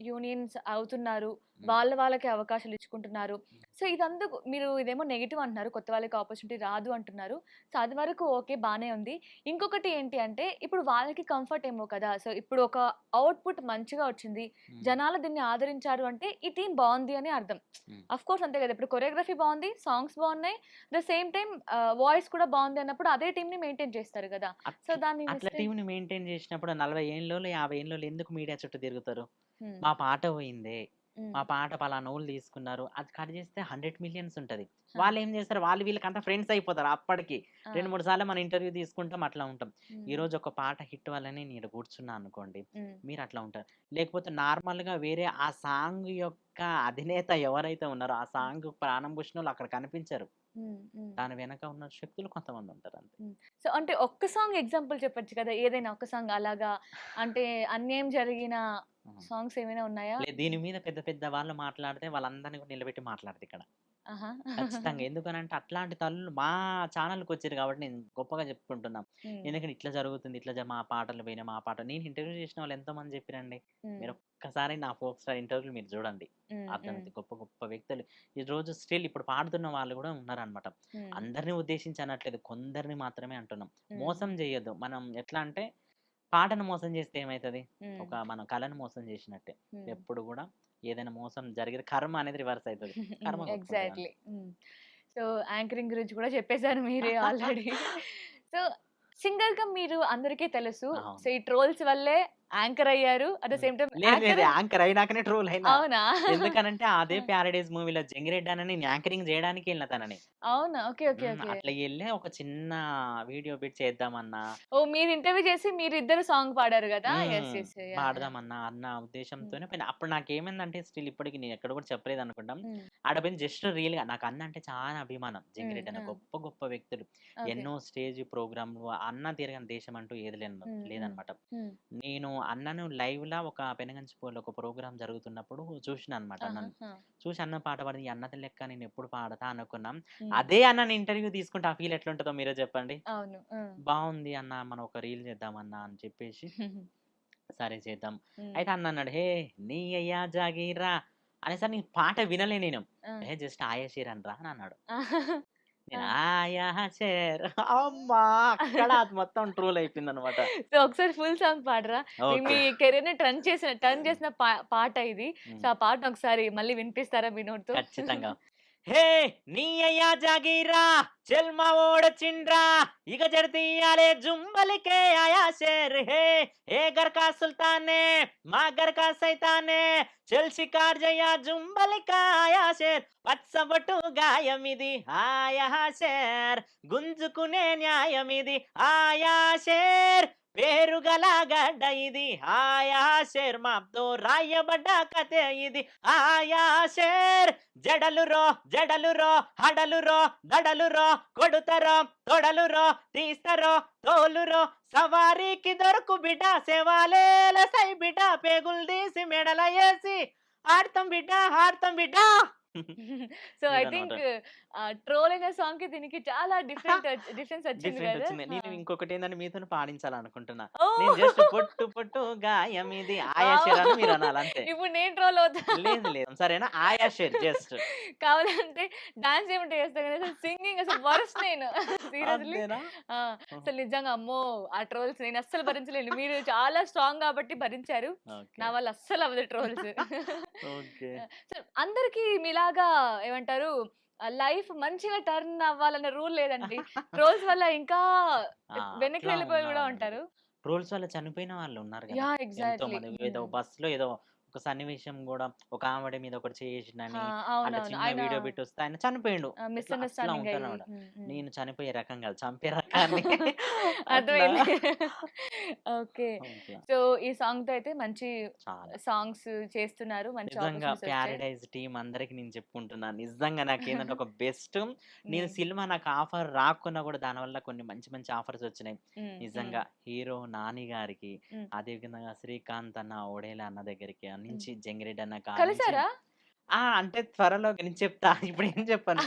యూనియన్స్ అవుతున్నారు. ఉమ్, వాళ్ళకి అవకాశాలు ఇచ్చుకుంటున్నారు. సో ఇదందుకు మీరు ఇదేమో నెగెటివ్ అంటున్నారు. కొత్త వాళ్ళకి ఆపర్చునిటీ రాదు అంటున్నారు. సో అది వరకు ఓకే బానే ఉంది. ఇంకొకటి ఏంటి అంటే ఇప్పుడు వాళ్ళకి కంఫర్ట్ ఏమో కదా! సో ఇప్పుడు ఒక అవుట్‌పుట్ మంచిగా వచ్చింది. ఉమ్, జనాలు దీన్ని ఆదరించారు అంటే ఈ టీమ్ బావుంది అని అర్థం. ఉమ్. ఆఫ్‌కోర్స్ అంతే కదా! ఇప్పుడు కొరియోగ్రఫీ బావుంది, సాంగ్స్ బావున్నాయి. ద సేమ్ టైమ్ వాయిస్ కూడా బావుంది అన్నప్పుడు అదే టీమ్‌ని మెయింటైన్ చేస్తారు గదా! సో అట్లా దాన్ని అట్లా మిస్టేక్. టీంని మెయింటైన్ చేసినప్పుడు 40 ఏండ్లోలో 50 ఏండ్లోలో ఎందుకు మీడియా చుట్టూ తిరుగుతారు? హ్మ్. మా పాట పోయిందే, హ్మ్. మా పాట పలానోళ్ళు తీసుకున్నారు, అది కట్ చేస్తే 100 మిలియన్స్ ఉంటది. ఆ! వాళ్ళేం చేస్తారు, వాళ్ళు వీళ్ళకంతా ఫ్రెండ్స్ అయిపోతారు అప్పటికి. ఆ! 2, 3 సార్లు మన ఇంటర్వ్యూ తీసుకుంటాం, అట్లా ఉంటాం. హ్మ్. ఈరోజు ఒక పాట హిట్ వల్లనే నేను ఈడ కూర్చున్నా అనుకోండి, హ్మ్. మీరు అట్లా ఉంటారు. లేకపోతే నార్మల్‌గా వేరే ఆ సాంగ్ యొక్క అధినేత ఎవరైతే ఉన్నారో, ఆ సాంగ్ ప్రాణం పోసినోళ్ళు అక్కడ కనిపించరు. హ్మ్. హ్మ్. దాని వెనక ఉన్న శక్తులు కొంతమంది ఉంటారు అంతే. హ్మ్. సో అంటే ఒక్క సాంగ్ ఎగ్జాంపుల్ చెప్పొచ్చు కదా! ఏదైనా ఒక సాంగ్ అలాగా అంటే అన్యాయం జరిగిన హ్మ్. సాంగ్స్ ఏమైనా ఉన్నాయా? దీని మీద పెద్ద పెద్ద వాళ్ళు మాట్లాడితే వాళ్ళందరిని కూడా నిలబెట్టి మాట్లాడతా ఇక్కడ. ఆహా! ఖచ్చితంగా. ఎందుకనంటే అట్లాంటి తల్లులు మా ఛానెల్‌కొచ్చిర్రు కాబట్టి నేను గొప్పగా చెప్పుకుంటున్నా. హ్మ్. ఎందుకంటే ఇట్లా జరుగుతుంది, ఇట్లా మా పాటలు పోయినాయి, మా పాట నేను ఇంటర్వ్యూ చేసిన వాళ్ళు ఎంతోమంది చెప్పిరండి. హ్మ్. మీరొక్కసారి నా ఫోక్ స్టార్ ఇంటర్వ్యూలు మీరు చూడండి. హ్మ్. హ్మ్. అర్థమైద్ది. గొప్ప గొప్ప వ్యక్తులు ఈరోజు స్టిల్ ఇప్పుడు పాడుతున్న వాళ్ళు కూడా ఉన్నారనమాట. హ్మ్. అందరిని ఉద్దేశించి అనట్లేదు, కొందరిని మాత్రమే అంటున్నాం. హ్మ్. మోసం చేయొద్దు. మనం ఎట్లా అంటే పాటను మోసం చేస్తే ఏమైతది? హ్మ్. ఒక మనం కళను మోసం చేసినట్టే. హ్మ్. ఎప్పుడు కూడా ఏదైనా మోసం జరిగేది కర్మ అనేది రివర్స్ అయితది. హ్మ్. కర్మ కొట్టుకుంటది అంతే. ఎగ్జాక్ట్‌లీ. హ్మ్. సో యాంకరింగ్ గురించి కూడా చెప్పేసారు మీరే ఆల్రెడీ. సో సింగర్‌గా మీరు అందరికీ తెలుసు. అవును. సో ఈ ట్రోల్స్ వల్లే యాంకర్ అయ్యారు. అట్ ద హ్మ్. సేమ్ టైమ్ లేదు లేదు. యాంకర్. యాంకర్ అయినాకనే ట్రోల్ అయినా. అవునా? ఎందుకనంటే అదే ఆ! 'ప్యారడైజ్' మూవీలో 'జంగిరెడ్డి' అని నేను యాంకరింగ్ జేయడానికే ఎళ్ళిన తనని. అవునా? ఓకే. ఓకే. ఓకే. అట్లా ఎళ్ళి ఒక చిన్న వీడియో బిట్ చేద్దామన్నా, ఓహ్! మీరు ఇంటర్వ్యూ చేసి మీరిద్దరు సాంగ్ పాడారు గదా! యెస్. హ్మ్, యెస్. యాహ్! యాహ్! పాడదామన్నా అన్న హ్మ్. ఉద్దేశంతోనే పోయినా. అప్పుడు నాకేమైందంటే స్టిల్ ఇప్పటికి నేను ఎక్కడ కూడా చెప్పలేదనుకుంటాం. హ్మ్. ఆడ పోయింది జస్ట్ రీల్‌గా. నాకు అన్న అంటే చాలా అభిమానం. హ్మ్. 'జంగిరెడ్డి' అన్న ఆ! గొప్ప గొప్ప వ్యక్తులు. ఓకే. ఎన్నో స్టేజ్ ప్రోగ్రామ్‌లు అన్న తిరగని దేశం అంటూ ఏది హ్మ్. హ్మ్. లేదనమాట. హ్మ్. నేను అన్నను లైవ్‌లా ఒక పెనగంచిప్రోలులో ఒక ప్రోగ్రామ్ జరుగుతున్నప్పుడు చూషినా అనమాట అన్నని. ఆహాహా! చూసి అన్న పాట పాడింది. ఈ అన్నది లెక్క నేనెప్పుడు పాడతా అనుకున్నాం. హ్మ్. అదే అన్నని ఇంటర్వ్యూ తీసుకుంటే ఆ ఫీల్ ఎట్లుంటదో మీరే చెప్పండి. అవును. హ్మ్. బావుంది అన్న మనం ఒక రీల్ చేద్దాం అన్న అని చెప్పేసి, సరే చేద్దాం. హ్మ్. అయితే అన్న అన్నాడు, "హే! నీ అయ్యా జాగీరా" అనేసరి నేను పాట వినలే నేను. ఆ! జస్ట్ ఆయా షేర్ అనరా అని అన్నాడు. ఆ! నేను ఆయా షేర్ అమ్మా! అక్కడ అది మొత్తం ట్రోల్ అయిపోయిందనమాట. సో, ఒకసారి ఫుల్ సాంగ్ పాడరా? ఓకే. మీ కెరియర్‌ని టర్న్ చేసిన పాట ఇది. సో, హ్మ్. ఆ పాటను ఒకసారి మళ్ళీ వినిపిస్తారా మీ నోటితో? ఖచ్చితంగా. హే! నీ అయ్యా జాగీరా చెల్మా ఓడొచ్చిండ్రా ఇక జడతీయాలే జుంబలికే ఆయా షేర్ హే ఏ घर का सुल्तान है మా घर का సైతాన్ है చెల్ షికార్ జయ్యా జుంబలికా ఆయా షేర్ పచ్చబొట్టు గాయమిది ఆయా షేర్ గుంజుకునే న్యాయమిది ఆయా షేర్ పేరు గల గడ్డ ఇది ఆయా షేర్ మాతో రాయబడ్డ కథే ఇది ఆయా షేర్ జడలురో హడలురో దడలురో కొడుతరో తొడలురో తీస్తరో తోలురో సవారీకి దొరకు బిడ్డ శవాలేల సై బిడ్డ పేగులు తీసి మెడల ఏసి ఆడతాం బిడ్డ సో, ఐ ఇదనమాట. థింక్ ట్రోల్ అయిన సాంగ్‌కి దీనికి చాలా డిఫరెన్స్ వచ్చింది డిఫరెంట్ కదా! వచ్చింది. నేను ఇంకొకటేందంటే మీతోని పాడించాలనుకుంటున్నా. నేను ఓహ్! జస్ట్ పొట్టు గాయమిది ఆయా వావ్! షేర్ అని మీరనాలి అంతే. ఇప్పుడు నేను ట్రోల్ అవుతా. లేదు. సరేనా? ఆయా షేర్ జస్ట్. కావాలంటే డాన్స్ చేయమంటే చేస్తా కానీ అసలు సింగింగ్ అసలు వరస్ట్ నేను. సీరియస్‌లీ. అంతేనా? ఆ! హ్మ్. అసలు నిజంగా అమ్మో! ఆ ట్రోల్స్ నేను అస్సలు భరించలేను. మీరు చాలా స్ట్రాంగ్ కాబట్టి భరించారు. ఓకే. నా వల్ల అస్సలు అవ్వదు ట్రోల్స్. ఓకే. సో, అందరికి మీలాగా ఏమంటారు లైఫ్ మంచిగా టర్న్ అవ్వాలన్న రూల్ లేదండి. ట్రోల్స్ వల్ల ఇంకా వెనక్కి అట్లా వెళ్ళిపోయి కూడా ఉన్నవాళ్ళు. ఉంటారు. ట్రోల్స్ వల్ల చనిపోయిన వాళ్ళున్నారు గదా! యాహ్! ఎంతో ఎగ్జాక్ట్‌లీ. మంది. ఏదో హ్మ్. బస్‌లో ఏదో ఒక సన్నివేశం గూడా ఒక ఆవిడ మీద ఒకటి ఆ! చేసిండని అట్లా అవునవును. చిన్న ఆయన వీడియో పెట్టొస్తే ఆయన చనిపోయిండు. అట్లా మిస్‌అండర్‌స్టాండింగ్ అయ్యి. ఉంటారన్నమాట. హ్మ్. హ్మ్. నేను చనిపోయే రకం గాదు. చంపే రకాన్ని. అట్లా అర్థమైంది. ఓకే. అట్లా. సో, ఈ సాంగ్‌తో అయితే మంచి చాలా. సాంగ్స్ చేస్తున్నారు. మంచి నిజంగా ఆపర్చునిటీస్ వచ్చాయి. 'ప్యారడైజ్' టీమ్ అందరికి నేను చెప్పుకుంటున్నా. నిజంగా నాకేందంటే ఒక బెస్ట్ నేను హ్మ్. సినిమా నాకు ఆఫర్ రాకున్నా గూడా దానివల్ల కొన్ని మంచి మంచి ఆఫర్స్ వచ్చినాయి. హ్మ్. హ్మ్. నిజంగా హీరో 'నాని' గారికి, హ్మ్. అదే విధంగా 'శ్రీకాంత్' అన్న, 'ఒడేల' అన్న దగ్గరికి హ్మ్. నుంచి 'జంగిరెడ్డి' అన్న కాడ్నుంచి కలిసారా? అంటే త్వరలో నేను చెప్తా. ఇప్పుడేం చెప్పను.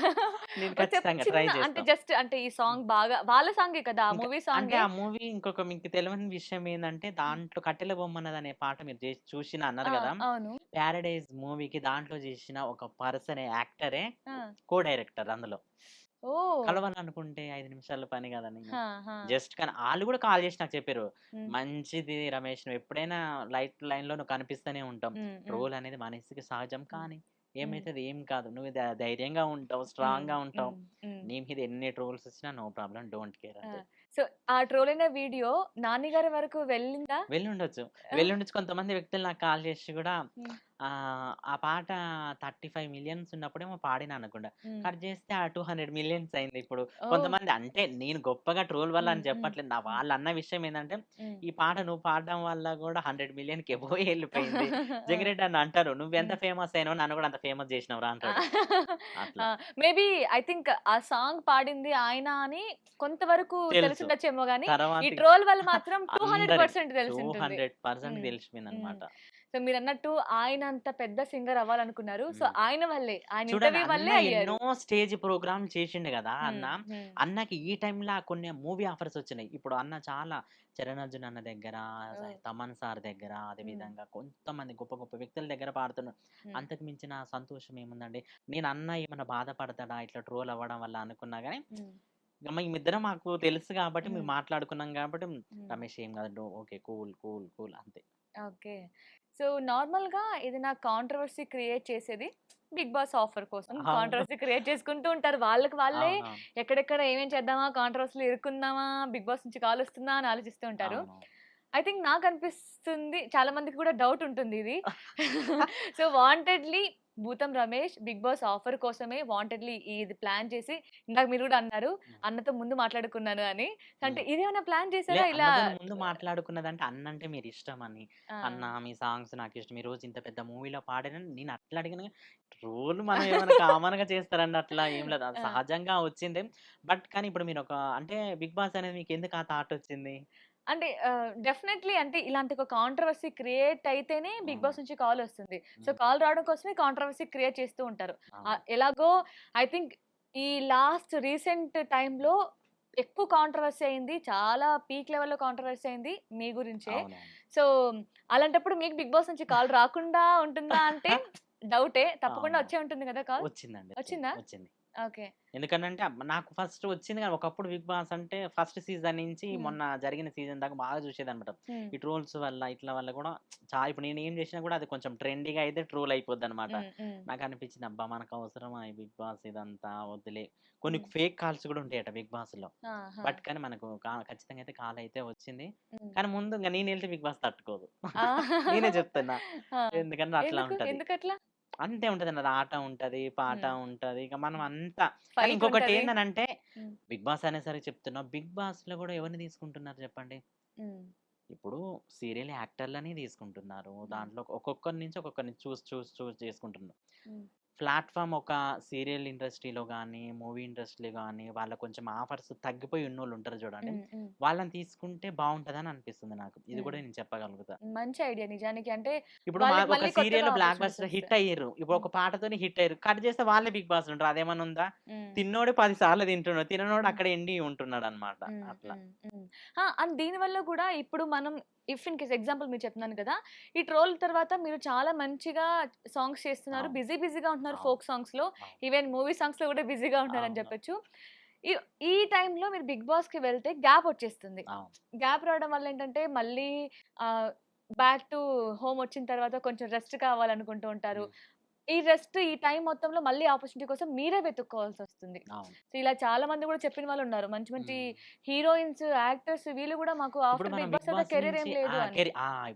నేను ఓ ఖచ్చితంగా ట్రై చిన్న అంటే చేస్తాం. జస్ట్ అంటే ఈ సాంగ్ బాగా వాళ్ళ సాంగే కదా! ఆ ఇంకా మూవీ అంటే సాంగే. ఆ మూవీ ఇంకొక మీకు తెలవని విషయం ఏందంటే దాంట్లో 'కట్టెల బొమ్మన్నది' అనే పాట మీరు చూషినా అన్నారు ఆ! గదా! అవును. 'ప్యారడైజ్' మూవీకి దాంట్లో చేసిన ఒక పర్సనే యాక్టరే ఆ! కో డైరెక్టర్ అందులో. ఓహ్! కలవాలనుకుంటే 5 నిమిషాల పని కాదనింగ. హా! హా! జస్ట్ కానీ ఆళ్ళు గూడా కాల్ చేసి నాకు చెప్పిర్రు. హ్మ్. "మంచిది రమేష్ నువ్వెప్పుడైనా లైన్‌లో నువ్వు కనిపిస్తూనే ఉంటావు. హ్మ్. హ్మ్. ట్రోల్ అనేది మనిషికి సహజం హ్మ్. కానీ హ్మ్. ఏమైతది ఏం కాదు. నువ్వు ధైర్యంగా ఉంటావు, హ్మ్. స్ట్రాంగ్‌గా ఉంటావు. హ్మ్. హ్మ్. నీ మీద ఎన్ని ట్రోల్స్ వచ్చినా నో ప్రాబ్లమ్ డోంట్ కేర్" ఆ! అని చెప్పి. సో, ఆ ట్రోలయిన వీడియో నాని గారి వరకు వెళ్ళిందా? వెళ్ళుండొచ్చు. ఆ! వెళ్ళుండొచ్చు. కొంతమంది వ్యక్తులు నాకు కాల్ చేసి గూడా హ్మ్. ఆ పాట 35 మిలియన్స్ ఉన్నప్పుడేమో పాడినా అనుకుంటా. హ్మ్. కట్ చేస్తే ఆ 200 మిలియన్స్ అయింది ఇప్పుడు. ఓహ్! కొంతమంది అంటే నేను గొప్పగా ట్రోల్ వల్ల హ్మ్. అని హ్మ్. చెప్పట్లేదు. హ్మ్. వాళ్ళన్న విషయం ఏందంటే, హ్మ్. ఈ పాట నువ్వు పాడడం వల్ల గూడా 100 మిలియన్‌కి ఎబోవ్ ఎళ్ళిపోయింది. ఆ! జంగిరెడ్డి అన్న అంటారు. "నువ్వెంత హ్మ్. ఫేమస్ అయినావో నన్ను గూడా అంత ఫేమస్ చేసినవురా" ఆ! అంటాడు. అట్లా. మేబీ ఐ థింక్ ఆ సాంగ్ పాడింది ఆయన అని కొంతవరకు తెలుసు. తెలిసుండొచ్చేమో గానీ, ఈ తర్వాతకి ట్రోల్ వల్ల మాత్రం అందరికి 200% తెలిసుంటుంది. 200% హ్మ్. హ్మ్. తెలిసిపోయిందనమాట. సో, మీరన్నట్టు ఆయనంత పెద్ద సింగర్ అవ్వాలనుకున్నారు. సో, హ్మ్. ఆయన వల్లే, ఆయన చూడండి ఇంటర్వ్యూ అన్న వల్లే ఎన్నో అయ్యారు. స్టేజ్ ప్రోగ్రామ్‌లు చేషిండు గదా! అన్న. హ్మ్. హ్మ్. అన్నకి ఈ టైంలా కొన్ని మూవీ ఆఫర్స్ ఒచ్చినాయి. ఇప్పుడు అన్న చాలా 'చరణ్ అర్జున్' అన్న దగ్గర, ఓహ్! తమన్ సార్ దగ్గర, హ్మ్. అదేవిధంగా కొంతమంది గొప్ప గొప్ప వ్యక్తుల దగ్గర పాడుతున్నాడు. హ్మ్. అంతకు మించిన సంతోషం ఏముందండి? నేను అన్న ఏమన్నా బాధపడతాడా ఇట్లా ట్రోల్ అవ్వడం వల్ల అనుకున్నా గానీ, హ్మ్. ఇగ మేమిద్దరం మాకు తెలుసు గాబట్టి మేము హ్మ్. మాట్లాడుకున్నాం గాబట్టి, హ్మ్. రమేష్ ఏం గాదు. ఓకే. కూల్ అంతే. ఓకే. సో, నార్మల్‌గా ఏదైనా కాంట్రోవర్సీ క్రియేట్ చేసేది 'బిగ్ బాస్' ఆఫర్ కోసం. అవును. కాంట్రోవర్సీ క్రియేట్ చేసుకుంటూ ఉంటారు. వాళ్ళకి వాళ్ళే అవునవును. ఎక్కడెక్కడ ఏమేం చేద్దామా? కాంట్రోవర్సీలో ఇరుక్కుందామా? 'బిగ్ బాస్' నుంచి కాలొస్తుందా? అని ఆలోచిస్తూ ఉంటారు. అవును. ఐ థింక్ నాకనిపిస్తుంది చాలా మందికి కూడా డౌట్ ఉంటుందిది. సో, వాంటెడ్‌లీ భూతం రమేష్ 'బిగ్ బాస్' ఆఫర్ కోసమే వాంటెడ్‌లీ ఇది ప్లాన్ చేసి ఇందాక మీరు కూడా అన్నారు. హ్మ్. అన్నతో ముందు మాట్లాడుకున్నాను అని. అంటే హ్మ్. ఇదేమన్నా ప్లాన్ చేసారా? ఇలా అన్నతోని ముందు మాట్లాడుకున్నదంటే అన్నంటే మీరిష్టమని. ఆ! అన్న మీ సాంగ్స్ నాకిష్టం. ఈరోజు ఇంత పెద్ద మూవీలో పాడారని నేను అట్లా అడిగాను గాని, రోల్ మనం ఏమైనా కామన్‌గా చేస్తారండి అట్లా ఏం లేదు. అది ఆ! సహజంగా వచ్చిందే. బట్ కానీ ఇప్పుడు మీరొక అంటే 'బిగ్ బాస్' అనేది మీకెందుకు ఆ థాట్ వచ్చింది? అంటే డెఫినెట్లీ అంటే ఇలాంటి ఒక కాంట్రవర్సీ క్రియేట్ అయితేనే బిగ్ బాస్ నుంచి కాల్ వస్తుంది. సో కాల్ రావడం కోసమే కాంట్రవర్సీ క్రియేట్ చేస్తూ ఉంటారు. ఎలాగో ఐ థింక్ ఈ లాస్ట్ రీసెంట్ టైంలో ఎక్కువ కాంట్రవర్సీ అయింది. చాలా పీక్ లెవెల్‌లో కాంట్రవర్సీ అయింది మీ గురించే. సో అలాంటప్పుడు మీకు బిగ్ బాస్ నుంచి కాల్ రాకుండా ఉంటుందా అంటే డౌటే. తప్పకుండా వచ్చే ఉంటుంది కదా కాల్? వచ్చిందండి. వచ్చిందా? వచ్చింది. ఓకే. ఎందుకనంటే నాకు ఫస్ట్ వచ్చింది కానీ ఒకప్పుడు బిగ్ బాస్ అంటే ఫస్ట్ సీజన్ నుంచి మొన్న జరిగిన సీజన్ దాకా బాగా చూసేదన్నమాట. ఈ ట్రోల్స్ వల్ల ఇట్లా వల్ల కూడా చాలా ఇప్పుడు నేను ఏం చేసినా కూడా అది కొంచెం ట్రెండీగా అయితే ట్రోల్ అయిపోద్ది అనమాట. నాకు అనిపించింది అబ్బా మనకు అవసరమా ఈ బిగ్ బాస్ ఇదంతా వద్దులే. కొన్ని ఫేక్ కాల్స్ కూడా ఉంటాయట బిగ్ బాస్ లో. బట్ కానీ మనకు ఖచ్చితంగా అయితే కాల్ అయితే వచ్చింది. కానీ ముందు ఇంకా నేను వెళ్తే బిగ్ బాస్ తట్టుకోదు. నేనే చెప్తున్నా. ఎందుకంటే అట్లా ఉంటది. ఎందుకట్లా? అంతే ఉంటదండి. అది ఆట ఉంటది, పాట ఉంటది. ఇక మనం అంతా కానీ ఫైట్ ఇంకొకటి ఉంటది. ఏందనంటే హ్మ్. బిగ్ బాస్ అనేసరికి చెప్తున్నా. బిగ్ బాస్‌లో కూడా ఎవరిని తీసుకుంటున్నారు చెప్పండి? హ్మ్. ఇప్పుడు సీరియల్ యాక్టర్‌లని తీసుకుంటున్నారు. హ్మ్. దాంట్లో ఒక్కొక్కరి నుంచి ఒక్కొక్కరిని చూస్ చేసుకుంటున్నారు. హ్మ్. ప్లాట్‌ఫార్మ్ ఒక సీరియల్ ఇండస్ట్రీలో గానీ, మూవీ ఇండస్ట్రీలో గానీ వాళ్ళకి కొంచెం ఆఫర్స్ తగ్గిపోయి ఉన్నోళ్ళు ఉంటారు చూడండి. హ్మ్. హ్మ్. వాళ్ళని తీసుకుంటే బావుంటదని అనిపిస్తుంది నాకు. ఇది కూడా హ్మ్. నేను చెప్పగలుగుతా. మంచి ఐడియా నిజానికి. అంటే ఇప్పుడు వాళ్ళకి మాకొక మళ్ళీ సీరియల్ కొత్తగా బ్లాక్ ఆపర్చునిటీస్ బస్టర్ హిట్ వస్తాయి. అయ్యిర్రు. ఇప్పుడు ఒక హ్మ్. పాటతోని హిట్ అయ్యిర్రు. కట్ చేస్తే వాళ్ళే బిగ్ బాస్‌లో ఉంటారు. అదేమన్నా ఉందా? హ్మ్. తిన్నోడు 10 సార్లు తింటున్నాడు. తిననోడు హ్మ్. అక్కడ ఎండి ఉంటున్నాడన్నమాట. హ్మ్. అట్లా. హ్మ్. అండ్ దీనివల్ల కూడా ఇప్పుడు మనం ఇఫ్ ఇన్ కేస్ ఎగ్జాంపుల్ మీరు చెప్తున్నాను కదా! ఈ ట్రోల్ తర్వాత మీరు చాలా మంచిగా సాంగ్స్ చేస్తున్నారు. అవును. బిజీగా ఉంటున్నారు అవును. ఫోక్ సాంగ్స్‌లో. అవును. ఈవెన్ మూవీ సాంగ్స్‌లో కూడా బిజీగా ఉంటున్నారని అవును. చెప్పొచ్చు. ఈ ఈ టైంలో మీరు బిగ్ బాస్‌కి వెళ్తే గ్యాప్ వచ్చేస్తుంది. అవును. గ్యాప్ రావడం వల్ల ఏంటంటే మళ్ళీ ఆహ్, బ్యాక్ టు హోమ్ వచ్చిన తర్వాత కొంచెం రెస్ట్ కావాలనుకుంటూ ఉంటారు. హ్మ్. ఈ రెస్ట్ ఈ టైం మొత్తంలో మళ్ళీ ఆపర్చునిటీ కోసం మీరే వెతుక్కోవాల్సొస్తుంది. అవును. సో, ఇలా చాలా మంది గూడా చెప్పిన వాళ్ళున్నారు. మంచి మంచి హ్మ్. హీరోయిన్స్, యాక్టర్స్ వీళ్ళు గూడా మాకు ఇప్పుడు ఆఫ్టర్ మనం బిగ్ బాస్ బిగ్ తర్వాత బాస్ కెరీర్ నుంచి ఏం లేదు అని.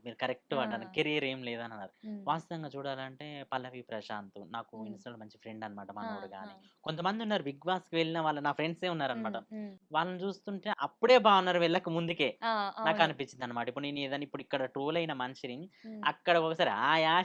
మీరు కరెక్ట్ ఆ! పడ్డారు. కెరీర్ ఏం లేదనన్నారు. హ్మ్. వాస్తవంగా చూడాలంటే పల్లవి ప్రశాంత్ నాకు హ్మ్. ఇన్‌స్టా‌లో మంచి ఫ్రెండ్ అనమాట ఆ! మనోడు ఆ! గాని. కొంతమందున్నారు బిగ్ బాస్‌కి వెళ్ళిన వాళ్ళు నా ఫ్రెండ్సే ఉన్నారనమాట. హ్మ్. హ్మ్. వాళ్ళని చూస్తుంటే అప్పుడే బాగున్నారు వెళ్ళక ముందుకే. ఆ! అవును. నాకనిపించిందనమాట. ఇప్పుడు నేను ఏదైనా ఇప్పుడు ఇక్కడ ట్రోల్ అయిన మనిషిని హ్మ్. అక్కడ ఒకసారి